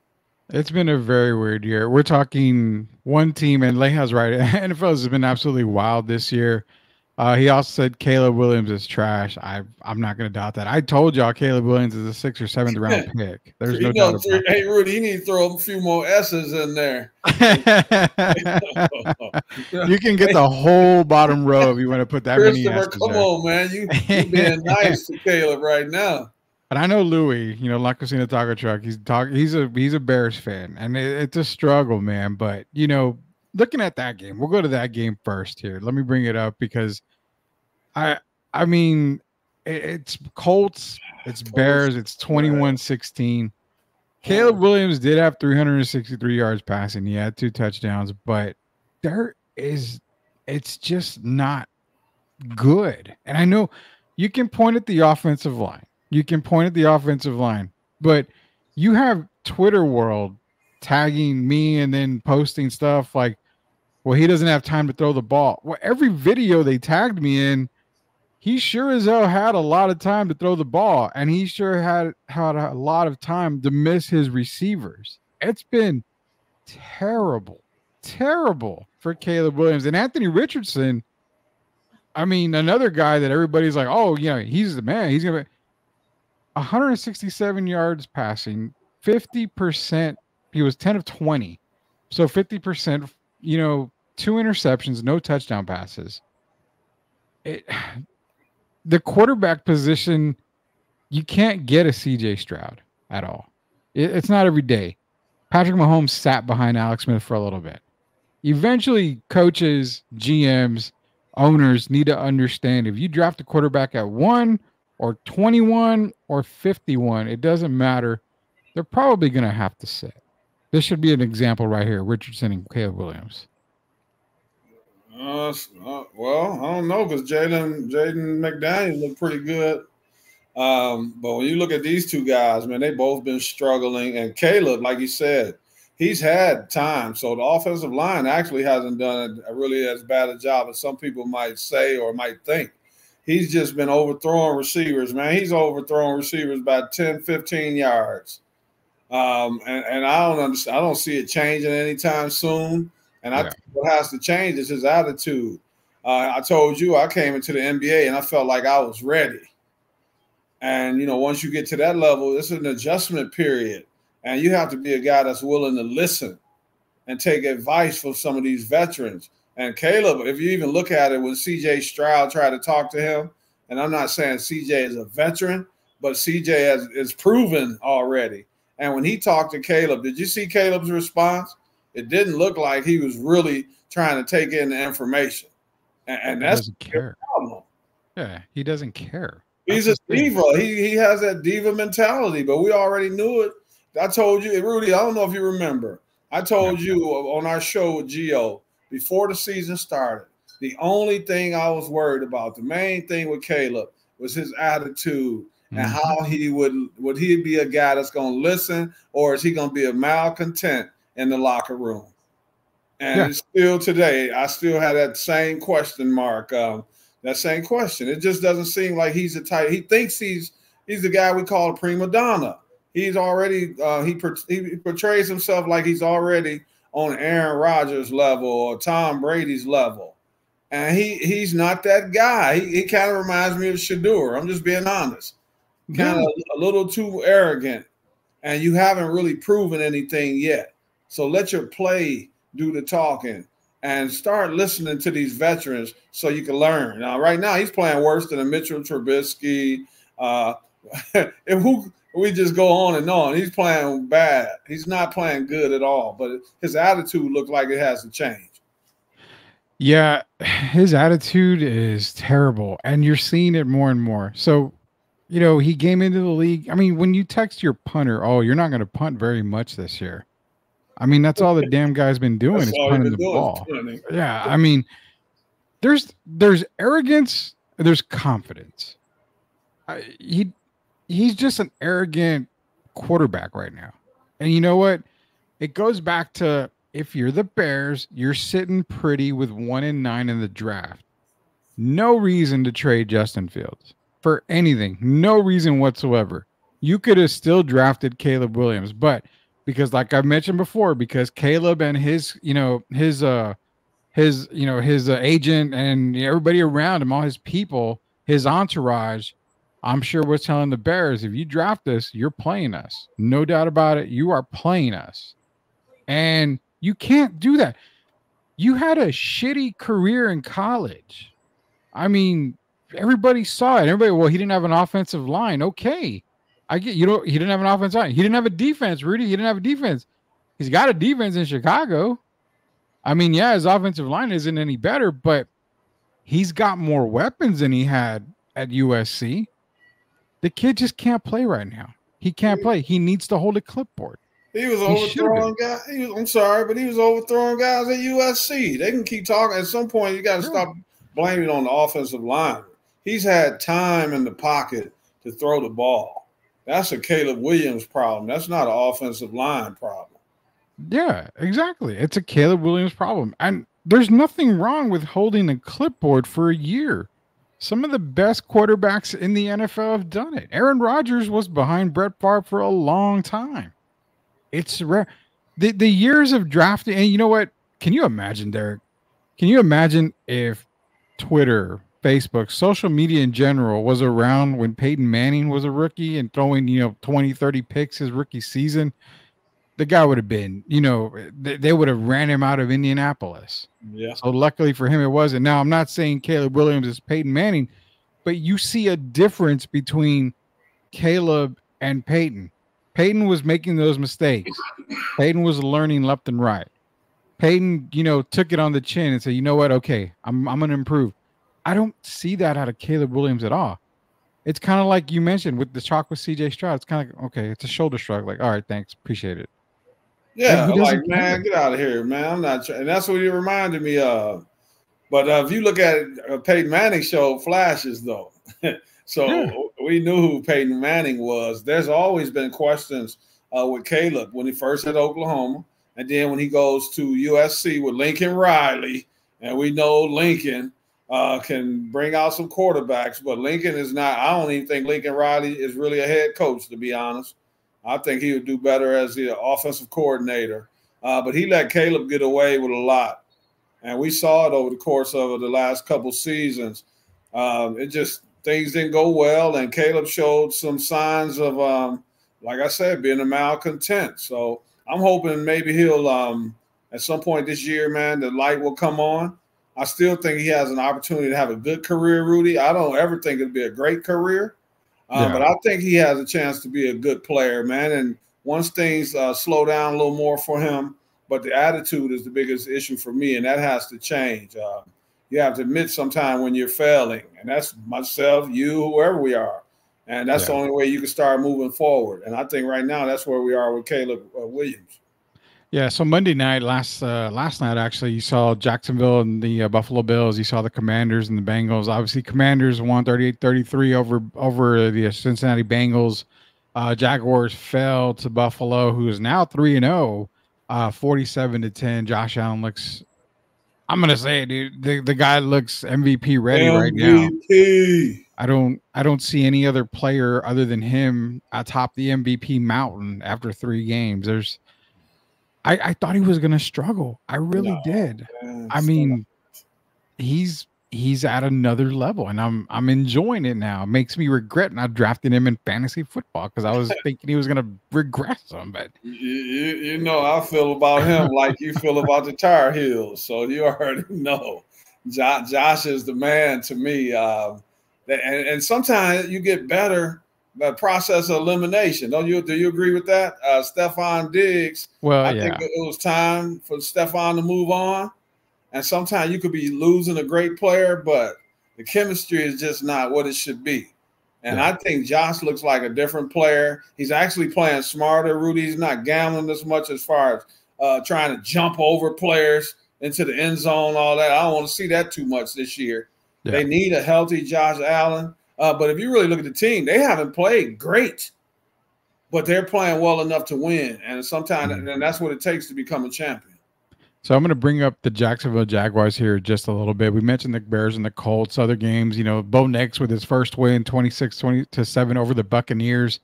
It's been a very weird year. We're talking one team, and Leha's right. NFL has been absolutely wild this year. He also said Caleb Williams is trash. I'm not going to doubt that. I told y'all Caleb Williams is a 6th or 7th round pick. There's no doubt about it. Hey, Rudy, you need to throw a few more S's in there. You can get the whole bottom row if you want to put that many S's come there. On, man. You being nice to Caleb right now. And I know Louis, you know, La Cocina Taco Truck. He's a Bears fan, and it's a struggle, man. But you know, looking at that game, we'll go to that game first here. Let me bring it up because I mean, it's Colts, it's Bears, it's 21-16. Caleb Williams did have 363 yards passing. He had 2 touchdowns, but there is it's just not good. And I know you can point at the offensive line. But you have Twitter world tagging me and then posting stuff like, well, he doesn't have time to throw the ball. Well, every video they tagged me in, he sure as hell had a lot of time to throw the ball, and he sure had a lot of time to miss his receivers. It's been terrible for Caleb Williams. And Anthony Richardson, I mean, another guy that everybody's like, oh, yeah, he's the man. He's going to be 167 yards passing, 50%. He was 10 of 20. So 50%, 2 interceptions, no touchdown passes. The quarterback position, you can't get a CJ Stroud at all. It's not every day. Patrick Mahomes sat behind Alex Smith for a little bit. Eventually, coaches, GMs, owners need to understand if you draft a quarterback at 1 or 21 or 51, it doesn't matter. They're probably going to have to sit. This should be an example right here, Richardson and Caleb Williams. Well, I don't know, because Jaden McDaniels looked pretty good. But when you look at these two guys, man, they both been struggling. And Caleb, like you said, he's had time. So the offensive line actually hasn't done really as bad a job as some people might say or might think. He's just been overthrowing receivers, man. He's overthrowing receivers by 10, 15 yards. And I don't understand. I don't see it changing anytime soon. And I think what has to change is his attitude. I told you I came into the NBA and I felt like I was ready. And, once you get to that level, it's an adjustment period. And you have to be a guy that's willing to listen and take advice from some of these veterans. And Caleb, if you even look at it, when C.J. Stroud tried to talk to him, and I'm not saying C.J. is a veteran, but C.J. is proven already. And when he talked to Caleb, did you see Caleb's response? It didn't look like he was really trying to take in the information. And that's the problem. Yeah, he doesn't care. He's a diva. He has that diva mentality, but we already knew it. I told you, Rudy, I don't know if you remember. I told you on our show with Gio before the season started, the only thing I was worried about, the main thing with Caleb, was his attitude and how he would he be a guy that's going to listen, or is he going to be a malcontent in the locker room? And still today, I still have that same question mark. That same question. It just doesn't seem like he's the type. He thinks he's the guy we call a prima donna. He's already he portrays himself like he's already on Aaron Rodgers level or Tom Brady's level, and he's not that guy. He kind of reminds me of Shedeur. I'm just being honest. Kind of a little too arrogant, and you haven't really proven anything yet. So let your play do the talking and start listening to these veterans so you can learn. Now, right now, he's playing worse than a Mitchell Trubisky. We just go on and on. He's playing bad. He's not playing good at all, but his attitude looks like it has to change. Yeah, his attitude is terrible, and you're seeing it more and more. So, he came into the league. I mean, when you text your punter, oh, you're not going to punt very much this year. I mean, that's all the damn guy's been doing is punting the ball. Yeah, I mean, there's arrogance, there's confidence. He's just an arrogant quarterback right now. And you know what? It goes back to, if you're the Bears, you're sitting pretty with 1-9 in the draft. No reason to trade Justin Fields for anything. No reason whatsoever. You could have still drafted Caleb Williams, but because, like I mentioned before, because Caleb and his agent and everybody around him, all his people, his entourage, I'm sure was telling the Bears, if you draft us, you're playing us. No doubt about it. You are playing us. And you can't do that. You had a shitty career in college. I mean, everybody saw it. Everybody, well, he didn't have an offensive line. Okay. I get, he didn't have an offensive line. He didn't have a defense, Rudy. He didn't have a defense. He's got a defense in Chicago. I mean, yeah, his offensive line isn't any better, but he's got more weapons than he had at USC. The kid just can't play right now. He can't play. He needs to hold a clipboard. He was overthrowing guys. I'm sorry, but he was overthrowing guys at USC. They can keep talking. At some point, you got to stop blaming it on the offensive line. He's had time in the pocket to throw the ball. That's a Caleb Williams problem. That's not an offensive line problem. Yeah, exactly. It's a Caleb Williams problem. And there's nothing wrong with holding a clipboard for a year. Some of the best quarterbacks in the NFL have done it. Aaron Rodgers was behind Brett Favre for a long time. It's rare. The years of drafting, and you know what? Can you imagine, Derek? Can you imagine if Twitter, Facebook, social media in general was around when Peyton Manning was a rookie and throwing, 20, 30 picks his rookie season? The guy would have been, they would have ran him out of Indianapolis. Yeah. So luckily for him, it wasn't. Now, I'm not saying Caleb Williams is Peyton Manning, but you see a difference between Caleb and Peyton. Peyton was making those mistakes. Peyton was learning left and right. Peyton, took it on the chin and said, you know what? Okay, I'm going to improve. I don't see that out of Caleb Williams at all. It's kind of like you mentioned with the talk with CJ Stroud. It's kind of like, okay, it's a shoulder shrug. Like, all right, thanks. Appreciate it. Yeah, like, man, get out of here, man. I'm not and that's what he reminded me of. But if you look at it, Peyton Manning showed flashes, though. So we knew who Peyton Manning was. There's always been questions with Caleb when he first at Oklahoma. And then when he goes to USC with Lincoln Riley, and we know Lincoln can bring out some quarterbacks, but Lincoln is not. I don't even think Lincoln Riley is really a head coach, to be honest. I think he would do better as the offensive coordinator. But he let Caleb get away with a lot. And we saw it over the course of the last couple seasons. Things didn't go well, and Caleb showed some signs of, like I said, being a malcontent. So I'm hoping maybe he'll, at some point this year, man, the light will come on. I still think he has an opportunity to have a good career, Rudy. I don't ever think it'll be a great career, but I think he has a chance to be a good player, man. And once things slow down a little more for him, but the attitude is the biggest issue for me, and that has to change. You have to admit sometime when you're failing, and that's myself, you, whoever we are. And that's the only way you can start moving forward. And I think right now that's where we are with Caleb Williams. Yeah, so Monday night, last night, actually, you saw Jacksonville and the Buffalo Bills. You saw the Commanders and the Bengals. Obviously, Commanders won 38-33 over the Cincinnati Bengals. Jaguars fell to Buffalo, who is now 3-0, 47-10. Josh Allen looks – I'm gonna say it, dude. The guy looks MVP ready right now. I don't see any other player other than him atop the MVP mountain after 3 games. I thought he was gonna struggle. I really did. I mean, he's at another level, and I'm enjoying it now. It makes me regret not drafting him in fantasy football because I was thinking he was gonna regress some. But you know, I feel about him like you feel about the Tar Heels, so you already know. Josh is the man to me, and sometimes you get better. The process of elimination. Do you agree with that? Stephon Diggs. Well, I think it was time for Stephon to move on. And sometimes you could be losing a great player, but the chemistry is just not what it should be. And I think Josh looks like a different player. He's actually playing smarter, Rudy. He's not gambling as much as far as trying to jump over players into the end zone, all that. I don't want to see that too much this year. Yeah. They need a healthy Josh Allen. But if you really look at the team, they haven't played great, but they're playing well enough to win. And sometimes, and that's what it takes to become a champion. So I'm going to bring up the Jacksonville Jaguars here just a little bit. We mentioned the Bears and the Colts, other games. Bo Nix with his first win, 26-7 over the Buccaneers.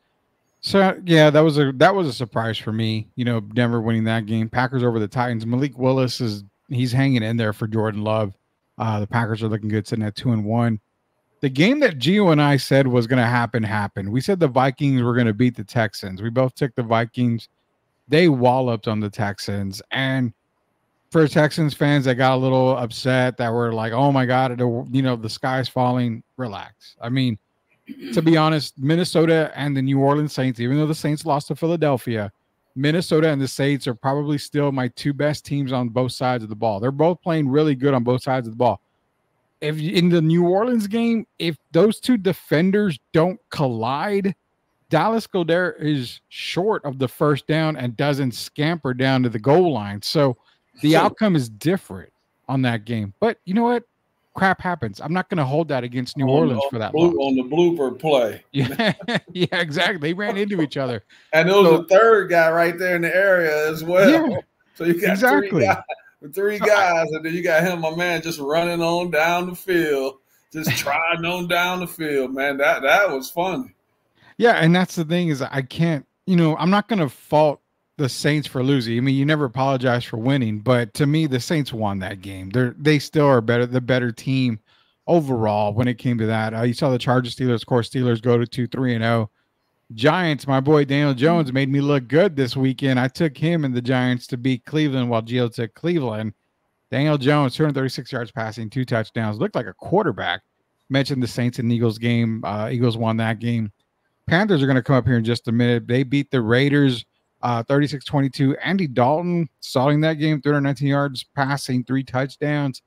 So yeah, that was a surprise for me. Denver winning that game. Packers over the Titans. Malik Willis he's hanging in there for Jordan Love. The Packers are looking good, sitting at 2-1. The game that Gio and I said was going to happen happened. We said the Vikings were going to beat the Texans. We both took the Vikings. They walloped on the Texans. And for Texans fans that got a little upset, that were like, oh, my God, the sky's falling, relax. I mean, to be honest, Minnesota and the New Orleans Saints, even though the Saints lost to Philadelphia, Minnesota and the Saints are probably still my 2 best teams on both sides of the ball. They're both playing really good on both sides of the ball. If in the New Orleans game, if those 2 defenders don't collide, Dallas Goedert is short of the first down and doesn't scamper down to the goal line. So the outcome is different on that game. But you know what? Crap happens. I'm not going to hold that against New Orleans for that long. On the blooper play. Yeah, yeah, exactly. They ran into each other. And there was a third guy right there in the area as well. Yeah, so you got three guys, and then you got him, my man, just running on down the field, just trying on down the field, man. That was funny. Yeah, and that's the thing is I can't, I'm not going to fault the Saints for losing. I mean, you never apologize for winning, but to me, the Saints won that game. They still are the better team overall when it came to that. You saw the Chargers, Steelers. Of course, Steelers go to 2-3-0. Giants, my boy Daniel Jones made me look good this weekend. I took him and the Giants to beat Cleveland while Gio took Cleveland. Daniel Jones, 236 yards passing, 2 touchdowns. Looked like a quarterback. Mentioned the Saints and Eagles game. Eagles won that game. Panthers are going to come up here in just a minute. They beat the Raiders 36-22. Andy Dalton stalling that game, 319 yards passing, 3 touchdowns.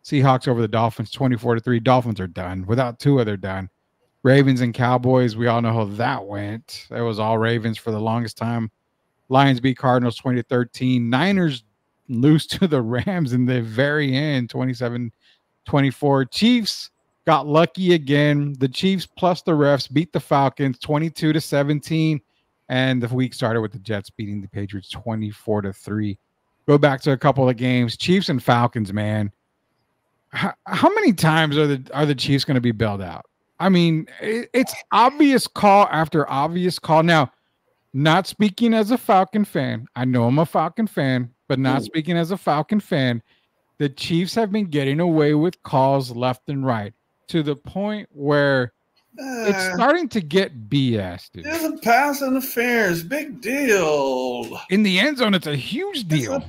Seahawks over the Dolphins, 24-3. Dolphins are done. Without Tua, they're done. Ravens and Cowboys, we all know how that went. It was all Ravens for the longest time. Lions beat Cardinals 20-13. Niners lose to the Rams in the very end, 27-24. Chiefs got lucky again. The Chiefs plus the refs beat the Falcons 22-17. And the week started with the Jets beating the Patriots 24-3. Go back to a couple of games. Chiefs and Falcons, man. How many times are the Chiefs going to be bailed out? I mean, it's obvious call after obvious call. Now, not speaking as a Falcon fan. I know I'm a Falcon fan, but not speaking as a Falcon fan. The Chiefs have been getting away with calls left and right to the point where it's starting to get BS, dude. There's a pass interference. Big deal. In the end zone, it's a huge deal.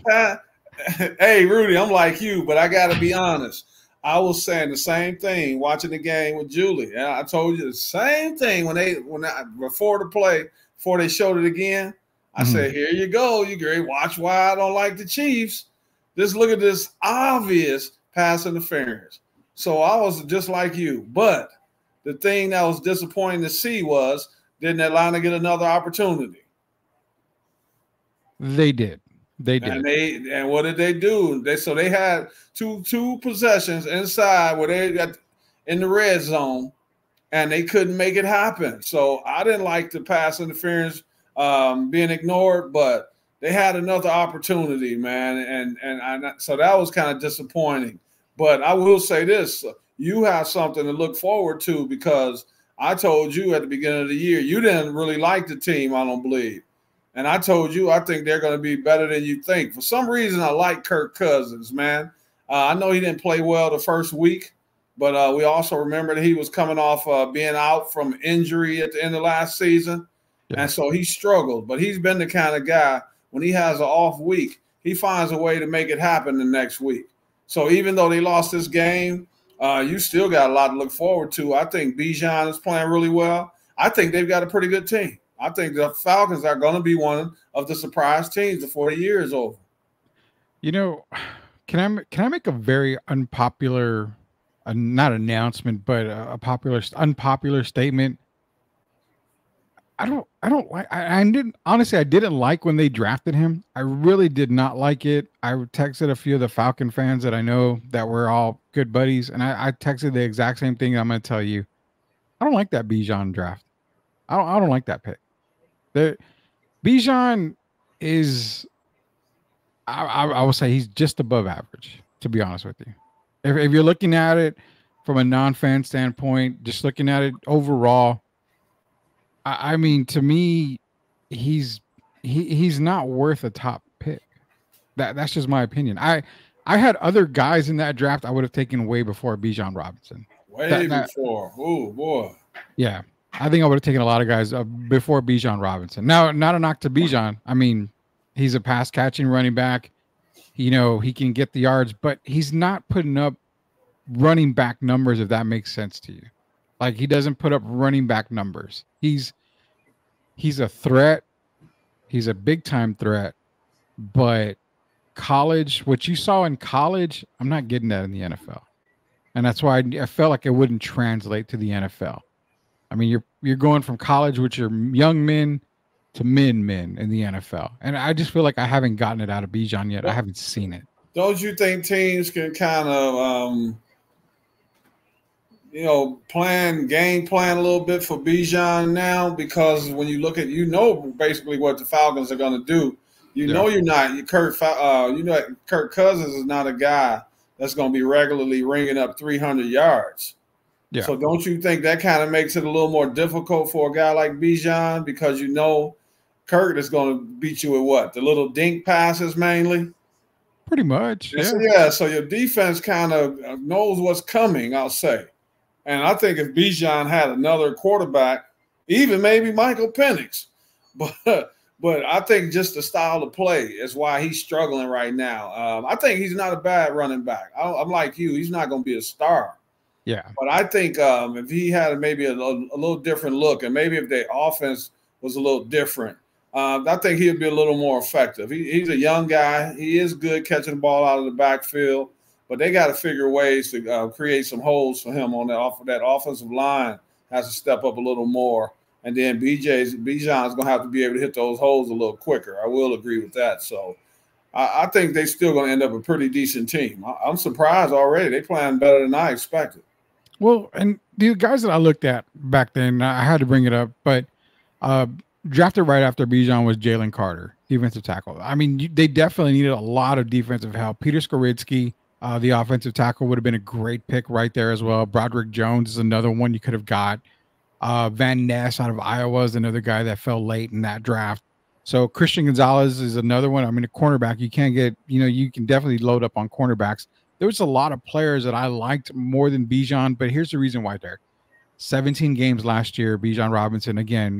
Hey, Rudy, I'm like you, but I got to be honest. I was saying the same thing watching the game with Julie. And I told you the same thing before they showed it again. I said, here you go. You great. Watch why I don't like the Chiefs. Just look at this obvious pass interference. So I was just like you. But the thing that was disappointing to see was, didn't Atlanta get another opportunity? They did. They did. And what did they do? They had two possessions inside where they got in the red zone, and they couldn't make it happen. So I didn't like the pass interference being ignored, but they had another opportunity, man, so that was kind of disappointing. But I will say this: you have something to look forward to, because I told you at the beginning of the year you didn't really like the team, I don't believe. And I told you I think they're going to be better than you think. For some reason, I like Kirk Cousins, man. I know he didn't play well the first week, but we also remember that he was coming off being out from injury at the end of last season. Yeah. And so he struggled. But he's been the kind of guy, when he has an off week, he finds a way to make it happen the next week. So even though they lost this game, you still got a lot to look forward to. I think Bijan is playing really well. I think they've got a pretty good team. I think the Falcons are going to be one of the surprise teams before the year is over. You know, can I make a very unpopular, not announcement, but a unpopular statement? I didn't like when they drafted him. I really did not like it. I texted a few of the Falcon fans that I know that were all good buddies, and I texted the exact same thing I'm going to tell you. I don't like that Bijan draft. I don't like that pick. Bijan is, I will say he's just above average, to be honest with you. If you're looking at it from a non-fan standpoint, just looking at it overall, I mean, to me, he's not worth a top pick. That's just my opinion. I had other guys in that draft I would have taken way before Bijan Robinson. Before. Oh, boy. Yeah. I think I would have taken a lot of guys before Bijan Robinson. Now, not a knock to Bijan. I mean, he's a pass-catching running back. You know, he can get the yards, but he's not putting up running back numbers, if that makes sense to you. Like, he doesn't put up running back numbers. He's a threat. He's a big-time threat. But college, what you saw in college, I'm not getting that in the NFL. And that's why I felt like it wouldn't translate to the NFL. I mean, you're going from college with your young men to men in the NFL. And I just feel like I haven't gotten it out of Bijan yet. I haven't seen it. Don't you think teams can kind of, game plan a little bit for Bijan now? Because when you look at, basically what the Falcons are going to do. Kirk Cousins is not a guy that's going to be regularly ringing up 300 yards. Yeah. So don't you think that kind of makes it a little more difficult for a guy like Bijan, because Kirk is going to beat you with what? The little dink passes mainly? Pretty much. Yeah. So your defense kind of knows what's coming, I'll say. And I think if Bijan had another quarterback, even maybe Michael Penix, but I think just the style of play is why he's struggling right now. I think he's not a bad running back. I'm like you. He's not going to be a star. Yeah. But I think if he had maybe a little different look, and maybe if their offense was a little different, I think he'd be a little more effective. He's a young guy. He is good catching the ball out of the backfield, but they got to figure ways to create some holes for him on that offensive line. Has to step up a little more. And then Bijan's going to have to be able to hit those holes a little quicker. I will agree with that. So I think they're still going to end up a pretty decent team. I'm surprised already. They're playing better than I expected. Well, and the guys that I looked at back then, I had to bring it up, but drafted right after Bijan was Jalen Carter, defensive tackle. I mean, they definitely needed a lot of defensive help. Peter Skoronski, the offensive tackle, would have been a great pick right there as well. Broderick Jones is another one you could have got. Van Ness out of Iowa is another guy that fell late in that draft. So Christian Gonzalez is another one. I mean, a cornerback, you can't get, you can definitely load up on cornerbacks. There was a lot of players that I liked more than Bijan, but here's the reason why, Derek. 17 games last year, Bijan Robinson, again,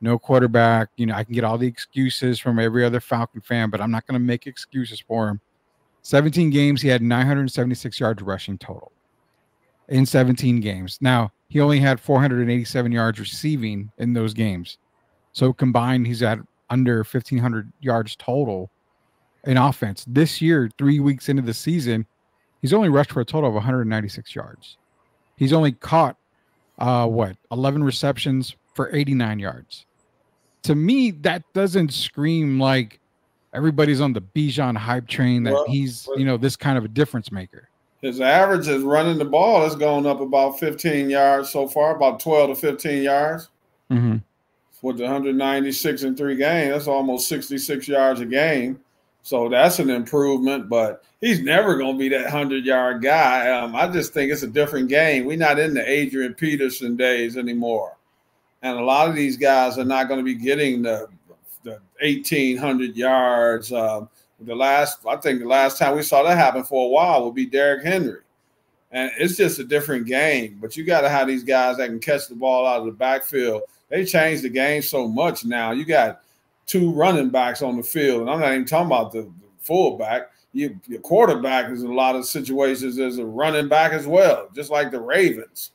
no quarterback. I can get all the excuses from every other Falcon fan, but I'm not going to make excuses for him. 17 games, he had 976 yards rushing total in 17 games. Now, he only had 487 yards receiving in those games. So combined, he's at under 1,500 yards total in offense. This year, 3 weeks into the season, he's only rushed for a total of 196 yards. He's only caught, 11 receptions for 89 yards. To me, that doesn't scream like everybody's on the Bijan hype train, that he's, this kind of a difference maker. His average is running the ball has gone up about 15 yards so far, about 12 to 15 yards. Mm-hmm. With the 196 in 3 games, that's almost 66 yards a game. So that's an improvement, but he's never going to be that 100-yard guy. I just think it's a different game. We're not in the Adrian Peterson days anymore. And a lot of these guys are not going to be getting the 1,800 yards. I think the last time we saw that happen for a while would be Derrick Henry. And it's just a different game. But you got to have these guys that can catch the ball out of the backfield. They changed the game so much now. You got 2 running backs on the field, and I'm not even talking about the fullback. Your quarterback is in a lot of situations as a running back as well, just like the Ravens.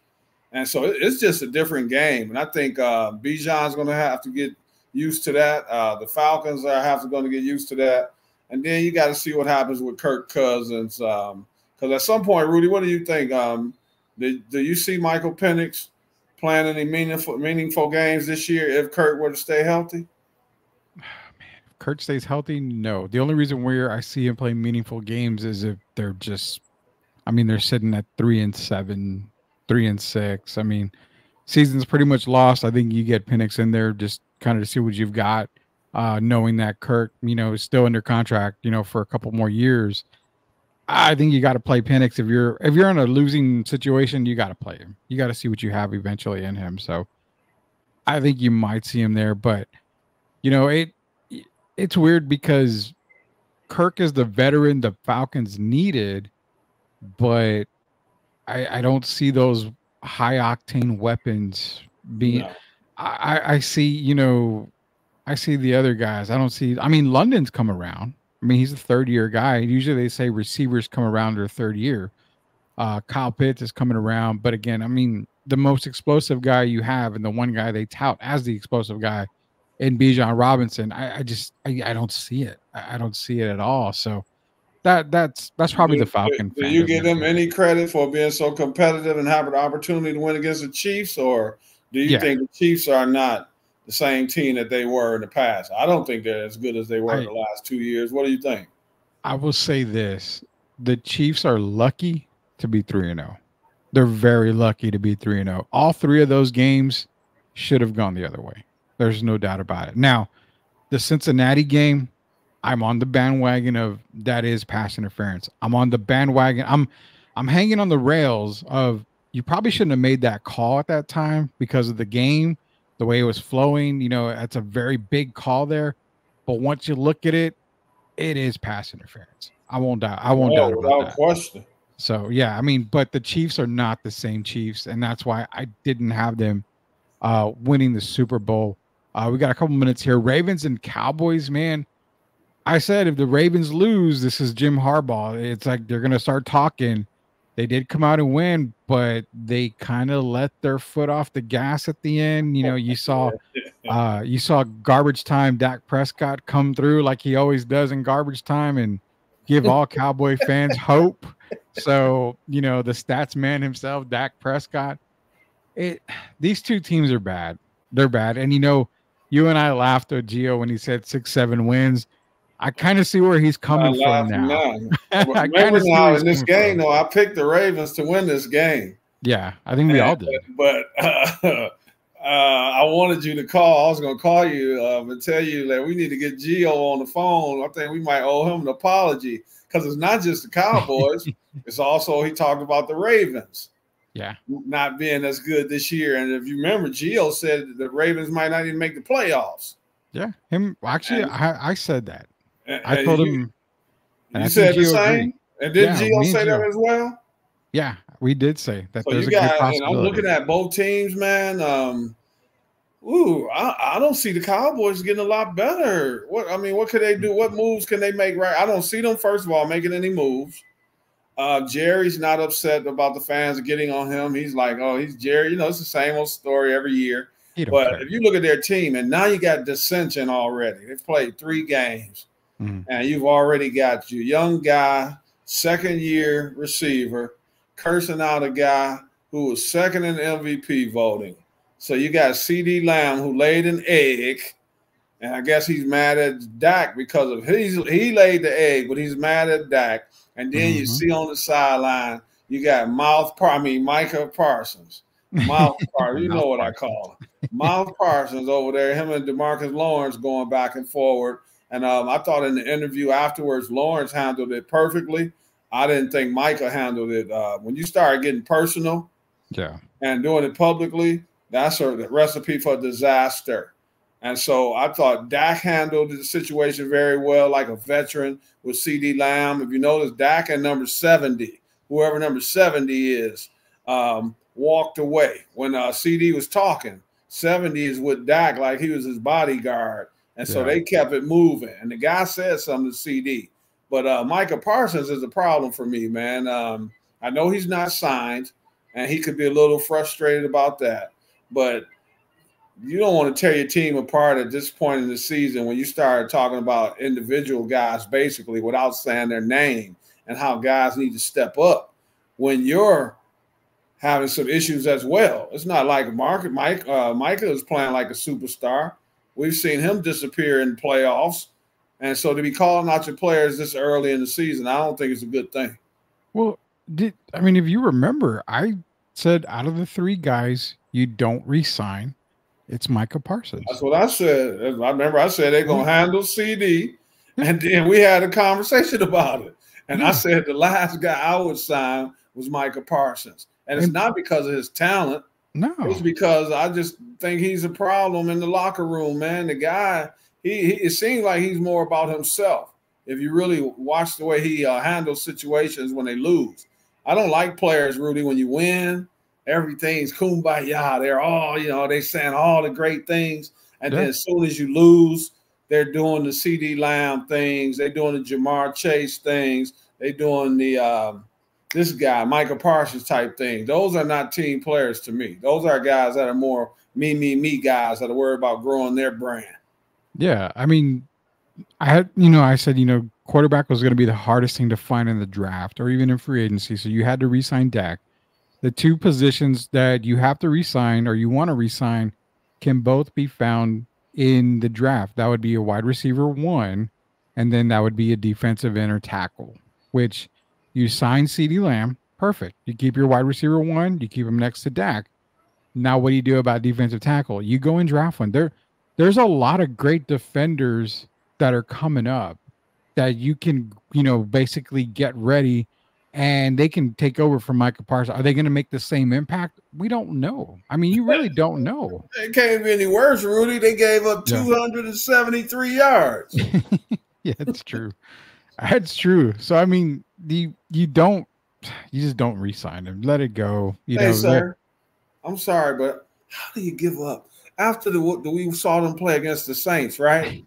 And so it's just a different game. And I think Bijan's going to have to get used to that. The Falcons are going to get used to that. And then you got to see what happens with Kirk Cousins. Because at some point, Rudy, what do you think? Do you see Michael Penix playing any meaningful games this year if Kirk were to stay healthy? If Kirk stays healthy, no. The only reason where I see him playing meaningful games is if they're they're sitting at 3-7, 3-6. I mean, season's pretty much lost. I think you get Penix in there just kind of to see what you've got. Knowing that Kirk, is still under contract, for a couple more years. I think you got to play Penix. If you're in a losing situation, you got to play him. You got to see what you have eventually in him. So I think you might see him there, but it's weird because Kirk is the veteran the Falcons needed, but I don't see those high octane weapons being. No. I see, I see the other guys. I don't see. I mean, London's come around. I mean, he's a third-year guy. Usually they say receivers come around their third year. Kyle Pitts is coming around. But again, I mean, the most explosive guy you have and the one guy they tout as the explosive guy in Bijan Robinson, I don't see it. I don't see it at all. So that's probably the Falcon. Do you give them any credit for being so competitive and having the opportunity to win against the Chiefs, or Do you think the Chiefs are not the same team that they were in the past? I don't think they're as good as they were in the last 2 years. What do you think? I will say this. The Chiefs are lucky to be 3-0. They're very lucky to be 3-0. All three of those games should have gone the other way. There's no doubt about it. Now, the Cincinnati game, I'm on the bandwagon of that is pass interference. I'm on the bandwagon. I'm hanging on the rails of you probably shouldn't have made that call at that time because of the game, the way it was flowing. You know, that's a very big call there. But once you look at it, it is pass interference. I won't doubt. I won't doubt about that. Without question. So yeah, I mean, but the Chiefs are not the same Chiefs, and that's why I didn't have them winning the Super Bowl. We got a couple minutes here. Ravens and Cowboys, man. I said if the Ravens lose, this is Jim Harbaugh. It's like they're gonna start talking. They did come out and win, but they kind of let their foot off the gas at the end. You know, you saw garbage time Dak Prescott come through like he always does in garbage time and give all Cowboy fans hope. So, you know, the stats man himself, Dak Prescott. These two teams are bad. They're bad. And, you know, you and I laughed at Gio when he said 6-7 wins. I kind of see where he's coming from now. Remember now in this game, though, I picked the Ravens to win this game. Yeah, I think we all did. But I wanted you to call. I was going to call you and tell you that we need to get Gio on the phone. I think we might owe him an apology because it's not just the Cowboys. It's also he talked about the Ravens. Yeah, not being as good this year. And if you remember, Gio said the Ravens might not even make the playoffs. Yeah, I said that. I told him. You said the same? And did Gio say that as well? Yeah, we did say that. So there's you got, and I'm looking at both teams, man. I don't see the Cowboys getting a lot better. What could they do? What moves can they make right? I don't see them, first of all, making any moves. Jerry's not upset about the fans getting on him. He's like, oh, he's Jerry. You know, it's the same old story every year. But if you look at their team, and now you got dissension already. They've played 3 games. And you've already got your young guy, second-year receiver, cursing out a guy who was second in MVP voting. So you got CeeDee Lamb who laid an egg, and I guess he's mad at Dak because of he laid the egg, but he's mad at Dak. And then you see on the sideline, you got Micah Parsons. Mouth Parsons, you know what I call him. Mouth Parsons over there, him and DeMarcus Lawrence going back and forward. And I thought in the interview afterwards, Lawrence handled it perfectly. I didn't think Micah handled it. When you start getting personal and doing it publicly, that's a recipe for disaster. And so I thought Dak handled the situation very well, like a veteran with CeeDee Lamb. If you notice, Dak and number 70, whoever number 70 is, walked away. When CeeDee was talking, 70 is with Dak like he was his bodyguard. And so they kept it moving. And the guy said something to CeeDee. But Micah Parsons is a problem for me, man. I know he's not signed, and he could be a little frustrated about that. But you don't want to tear your team apart at this point in the season when you start talking about individual guys basically without saying their name and how guys need to step up when you're having some issues as well. It's not like Micah is playing like a superstar. We've seen him disappear in playoffs. And so to be calling out your players this early in the season, I don't think it's a good thing. Well, if you remember, I said out of the 3 guys you don't re-sign, it's Micah Parsons. That's what I said. I remember I said they're going to handle CeeDee, and then we had a conversation about it. And I said the last guy I would sign was Micah Parsons. And it's not because of his talent. No. It's because I just think he's a problem in the locker room, man. The guy, it seems like he's more about himself. If you really watch the way he handles situations when they lose. I don't like players, Rudy, when you win. Everything's kumbaya. They're all, they saying all the great things. And then as soon as you lose, they're doing the CeeDee Lamb things. They're doing the Jamar Chase things. They're doing the this guy, Micah Parsons type thing. Those are not team players to me. Those are guys that are more me guys that are worried about growing their brand. Yeah. I mean, I said, quarterback was going to be the hardest thing to find in the draft or even in free agency. So you had to re-sign Dak. the two positions that you have to re-sign or you want to re-sign can both be found in the draft. That would be a wide receiver 1, and then that would be a defensive end or tackle, which you sign CeeDee Lamb. Perfect. You keep your wide receiver 1, you keep him next to Dak. Now, what do you do about defensive tackle? You go and draft one. There's a lot of great defenders that are coming up that you can, basically get ready, and they can take over from Micah Parsons. Are they going to make the same impact? We don't know. I mean, you really don't know. It can't be any worse, Rudy. They gave up 273 yards. Yeah, that's true. That's true. So, I mean, you just don't re-sign him. Let it go. Hey, sir, I'm sorry, but how do you give up? After we saw them play against the Saints, right?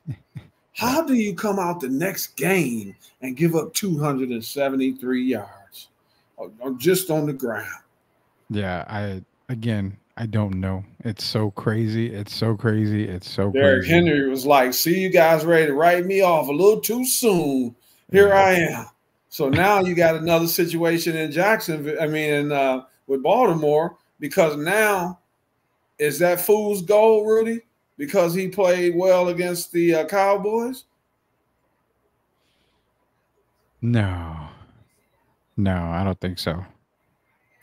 How do you come out the next game and give up 273 yards just on the ground? Yeah, I don't know. It's so crazy. It's so crazy. Derrick Henry was like, see, you guys ready to write me off a little too soon. Here I am. So now you got another situation in Jacksonville, with Baltimore, because now is that fool's gold, Rudy? Because he played well against the Cowboys? No, I don't think so.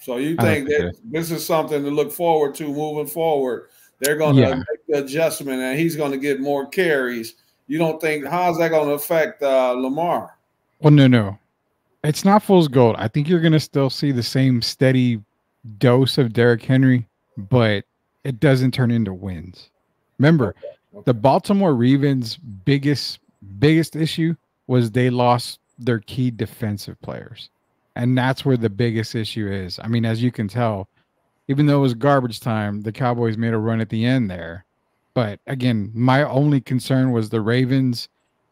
So you think that this is something to look forward to moving forward? They're going to make the adjustment, and he's going to get more carries. You don't think, how's that going to affect Lamar? Well, no. It's not fool's gold. I think you're going to still see the same steady dose of Derrick Henry, but it doesn't turn into wins. Remember, the Baltimore Ravens' biggest issue was they lost their key defensive players. And that's where the biggest issue is. I mean, as you can tell, even though it was garbage time, the Cowboys made a run at the end there. But again, my only concern was the Ravens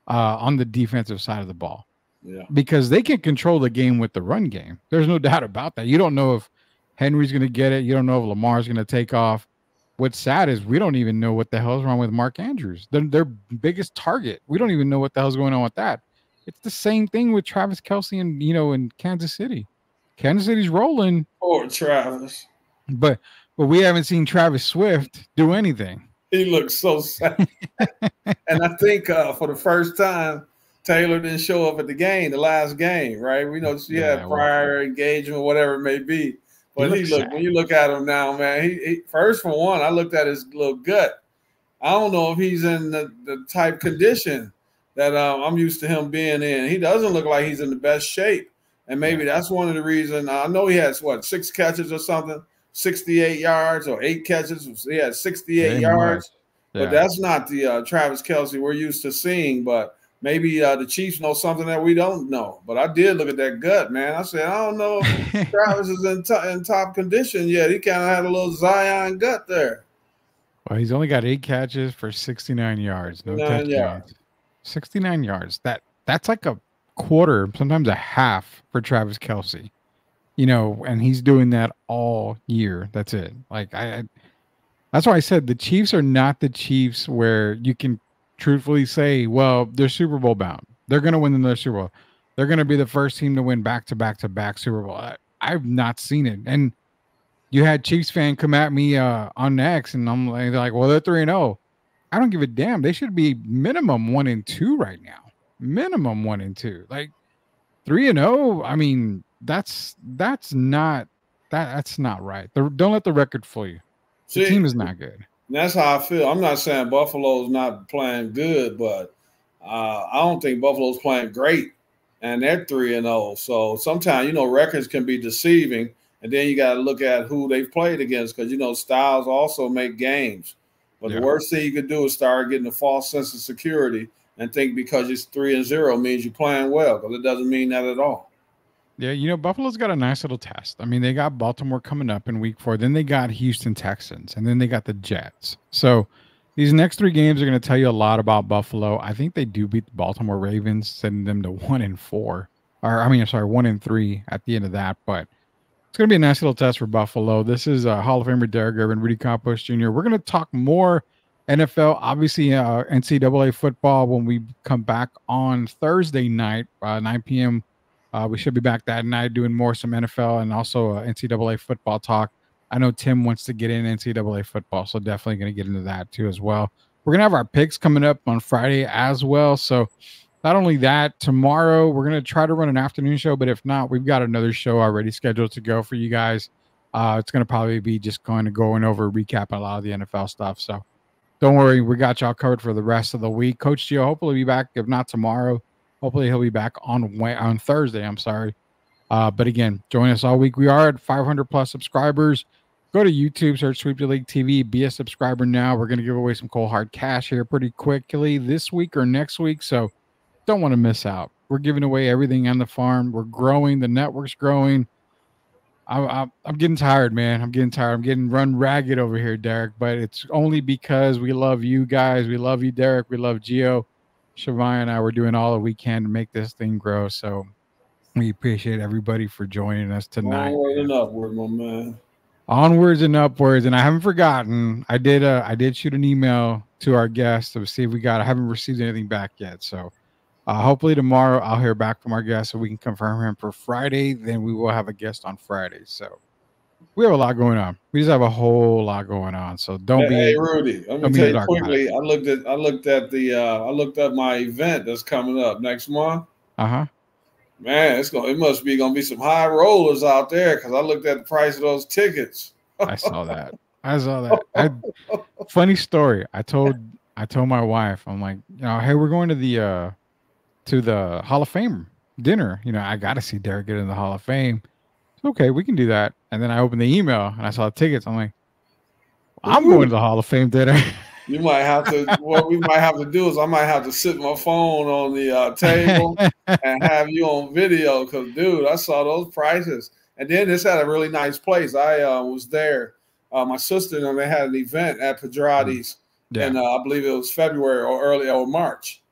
on the defensive side of the ball. Yeah. Because they can control the game with the run game. There's no doubt about that. You don't know if Henry's going to get it. You don't know if Lamar's going to take off. What's sad is we don't even know what the hell's wrong with Mark Andrews. Their biggest target. We don't even know what the hell's going on with that. It's the same thing with Travis Kelce and in Kansas City. Kansas City's rolling. Poor Travis. But we haven't seen Travis Swift do anything. He looks so sad. And I think for the first time, Taylor didn't show up at the last game, right? We know she had prior engagement, whatever it may be. But when you look at him now, man, he first for one, I looked at his little gut. I don't know if he's in the type condition that I'm used to him being in. He doesn't look like he's in the best shape. And maybe that's one of the reasons. I know he has, 6 catches or something, 68 yards or 8 catches. He had 68 yards. Yeah. But that's not the Travis Kelce we're used to seeing. But maybe the Chiefs know something that we don't know. But I did look at that gut, man. I said, I don't know if Travis is in top condition yet. He kind of had a little Zion gut there. Well, he's only got 8 catches for 69 yards. No touchdowns. 69 yards. That's like a quarter, sometimes a half for Travis Kelce. And he's doing that all year. That's it. That's why I said the Chiefs are not the Chiefs where you can truthfully say, well, they're Super Bowl bound. They're going to win another Super Bowl. They're going to be the first team to win back-to-back Super Bowl. I've not seen it. And you had Chiefs fan come at me on X, and I'm like, well, they're 3-0. I don't give a damn. They should be minimum 1-2 right now. Minimum 1-2. 3-0. I mean, that's not right. Don't let the record fool you. The team is not good. That's how I feel. I'm not saying Buffalo's not playing good, but I don't think Buffalo's playing great, and they're 3-0. So sometimes records can be deceiving, and then you got to look at who they've played against because styles also make games. But the worst thing you could do is start getting a false sense of security and think because it's 3-0 means you're playing well, because it doesn't mean that at all. Yeah, Buffalo's got a nice little test. I mean, they got Baltimore coming up in week 4. Then they got Houston Texans, and then they got the Jets. So these next 3 games are going to tell you a lot about Buffalo. I think they do beat the Baltimore Ravens, sending them to 1-4. 1-3 at the end of that. But it's going to be a nice little test for Buffalo. This is Hall of Famer Derek Gervin, Rudy Campos Jr. We're going to talk more NFL, obviously NCAA football when we come back on Thursday night, 9 p.m. We should be back that night doing some NFL and also NCAA football talk. I know Tim wants to get in NCAA football, so definitely going to get into that too as well. We're going to have our picks coming up on Friday as well. So not only that, tomorrow we're going to try to run an afternoon show, but if not, we've got another show already scheduled to go for you guys. It's going to probably be just going over, recapping a lot of the NFL stuff. So don't worry, we got y'all covered for the rest of the week. Coach Gio hopefully be back, if not tomorrow. Hopefully he'll be back on Thursday. I'm sorry. But again, join us all week. We are at 500 plus subscribers. Go to YouTube, search Sweep the League TV. Be a subscriber now. We're going to give away some cold hard cash here pretty quickly this week or next week. So don't want to miss out. We're giving away everything on the farm. We're growing. The network's growing. I'm getting tired, man. I'm getting tired. I'm getting run ragged over here, Derek. But it's only because we love you guys. We love you, Derek. We love Gio. Shavai and I were doing all that we can to make this thing grow. So we appreciate everybody for joining us tonight. Onward and upward, my man. Onwards and upwards. And I haven't forgotten. I did shoot an email to our guests to see if I haven't received anything back yet. So hopefully tomorrow I'll hear back from our guest so we can confirm him for Friday. Then we will have a guest on Friday. So we have a lot going on. We just have a whole lot going on. So don't be. Hey, Rudy, let me tell you quickly. I looked up my event that's coming up next month. Man, it must be gonna be some high rollers out there because I looked at the price of those tickets. I saw that. Funny story. I told my wife, I'm like, hey, we're going to the Hall of Fame dinner. I got to see Derek get in the Hall of Fame. Okay, we can do that. And then I opened the email and I saw the tickets. I'm like, I'm going to the Hall of Fame dinner. You might have to. What we might have to do is I might have to sit my phone on the table and have you on video because, dude, I saw those prices. And then this had a really nice place. I was there. My sister and they had an event at Pedrati's, and I believe it was February or March.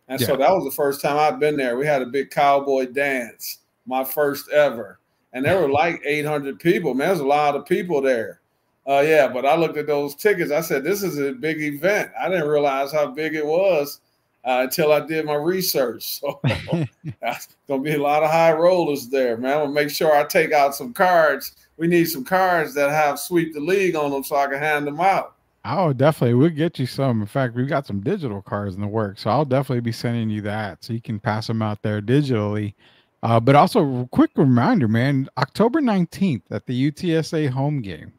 And so that was the first time I'd been there. We had a big cowboy dance, my first ever. And there were like 800 people. Man, there's a lot of people there. But I looked at those tickets. I said, this is a big event. I didn't realize how big it was until I did my research. So that's going to be a lot of high rollers there, man. I'm going to make sure I take out some cards. We need some cards that have Sweep the League on them so I can hand them out. Oh, definitely. We'll get you some. In fact, we've got some digital cards in the works. So I'll definitely be sending you that so you can pass them out there digitally. But also, a quick reminder, man, October 19th at the UTSA home game.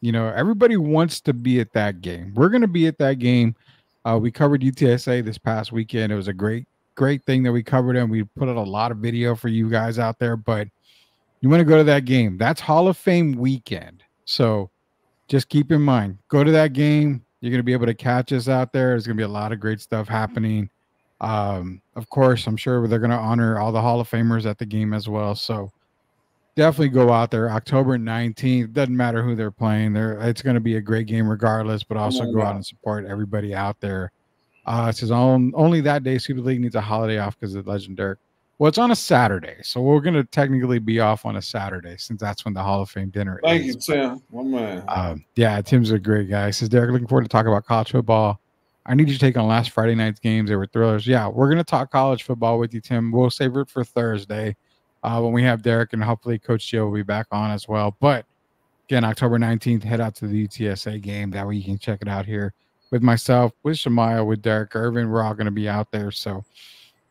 Everybody wants to be at that game. We're going to be at that game. We covered UTSA this past weekend. It was a great thing that we covered, and we put out a lot of video for you guys out there. But you want to go to that game. That's Hall of Fame weekend. So just keep in mind, go to that game. You're going to be able to catch us out there. There's going to be a lot of great stuff happening. Of course, I'm sure they're going to honor all the Hall of Famers at the game as well. So definitely go out there October 19th. Doesn't matter who they're playing. It's going to be a great game regardless, but also go out and support everybody out there. It says only that day Sweep the League needs a holiday off because of legendary. Well, it's on a Saturday, so we're going to technically be off on a Saturday since that's when the Hall of Fame dinner Thank is. you, Tim. My man. Tim's a great guy. He says, Derek, looking forward to talk about college football. I need your take on last Friday night's games. They were thrillers. Yeah, we're going to talk college football with you, Tim. We'll save it for Thursday when we have Derek, and hopefully Coach Joe will be back on as well. But, again, October 19th, head out to the UTSA game. That way you can check it out here with myself, with Shamaya, with Derek Irvin. We're all going to be out there, so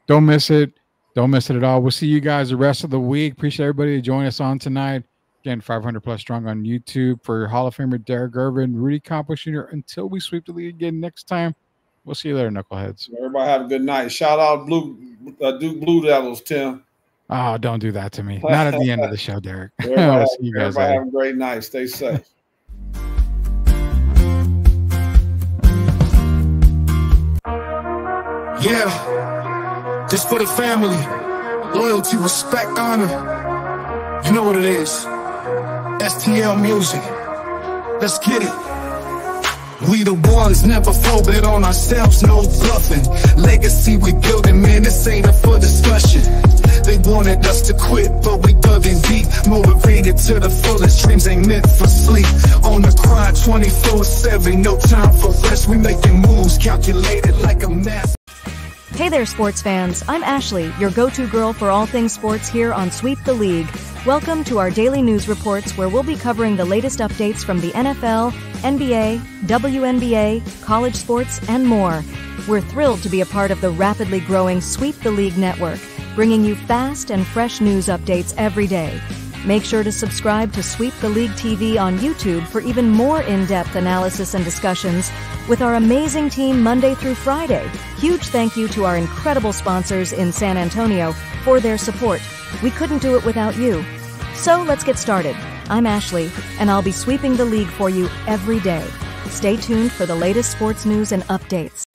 don't miss it. Don't miss it at all. We'll see you guys the rest of the week. Appreciate everybody to join us on tonight. Again, 500 plus strong on YouTube for Hall of Famer Derek Irvin, Rudy Campos Jr. Until we sweep the league again next time. We'll see you later, Knuckleheads. Everybody have a good night. Shout out Duke Blue Devils, Tim. Oh, don't do that to me. Not at the end of the show, Derek. We'll see you guys later. Have a great night. Stay safe. Yeah, this for the family. Loyalty, respect, honor. You know what it is. STL music. Let's get it. We the ones, never folded on ourselves, no bluffing. Legacy we building, man, this ain't up for discussion. They wanted us to quit, but we dug in deep. Motivated to the fullest, dreams ain't meant for sleep. On the grind 24/7, no time for rest. We making moves, calculated like a math. Hey there, sports fans. I'm Ashley, your go-to girl for all things sports here on Sweep the League. Welcome to our daily news reports where we'll be covering the latest updates from the NFL, NBA, WNBA, college sports, and more. We're thrilled to be a part of the rapidly growing Sweep the League network, bringing you fast and fresh news updates every day. Make sure to subscribe to Sweep the League TV on YouTube for even more in-depth analysis and discussions with our amazing team Monday through Friday. Huge thank you to our incredible sponsors in San Antonio for their support. We couldn't do it without you. So let's get started. I'm Ashley, and I'll be sweeping the league for you every day. Stay tuned for the latest sports news and updates.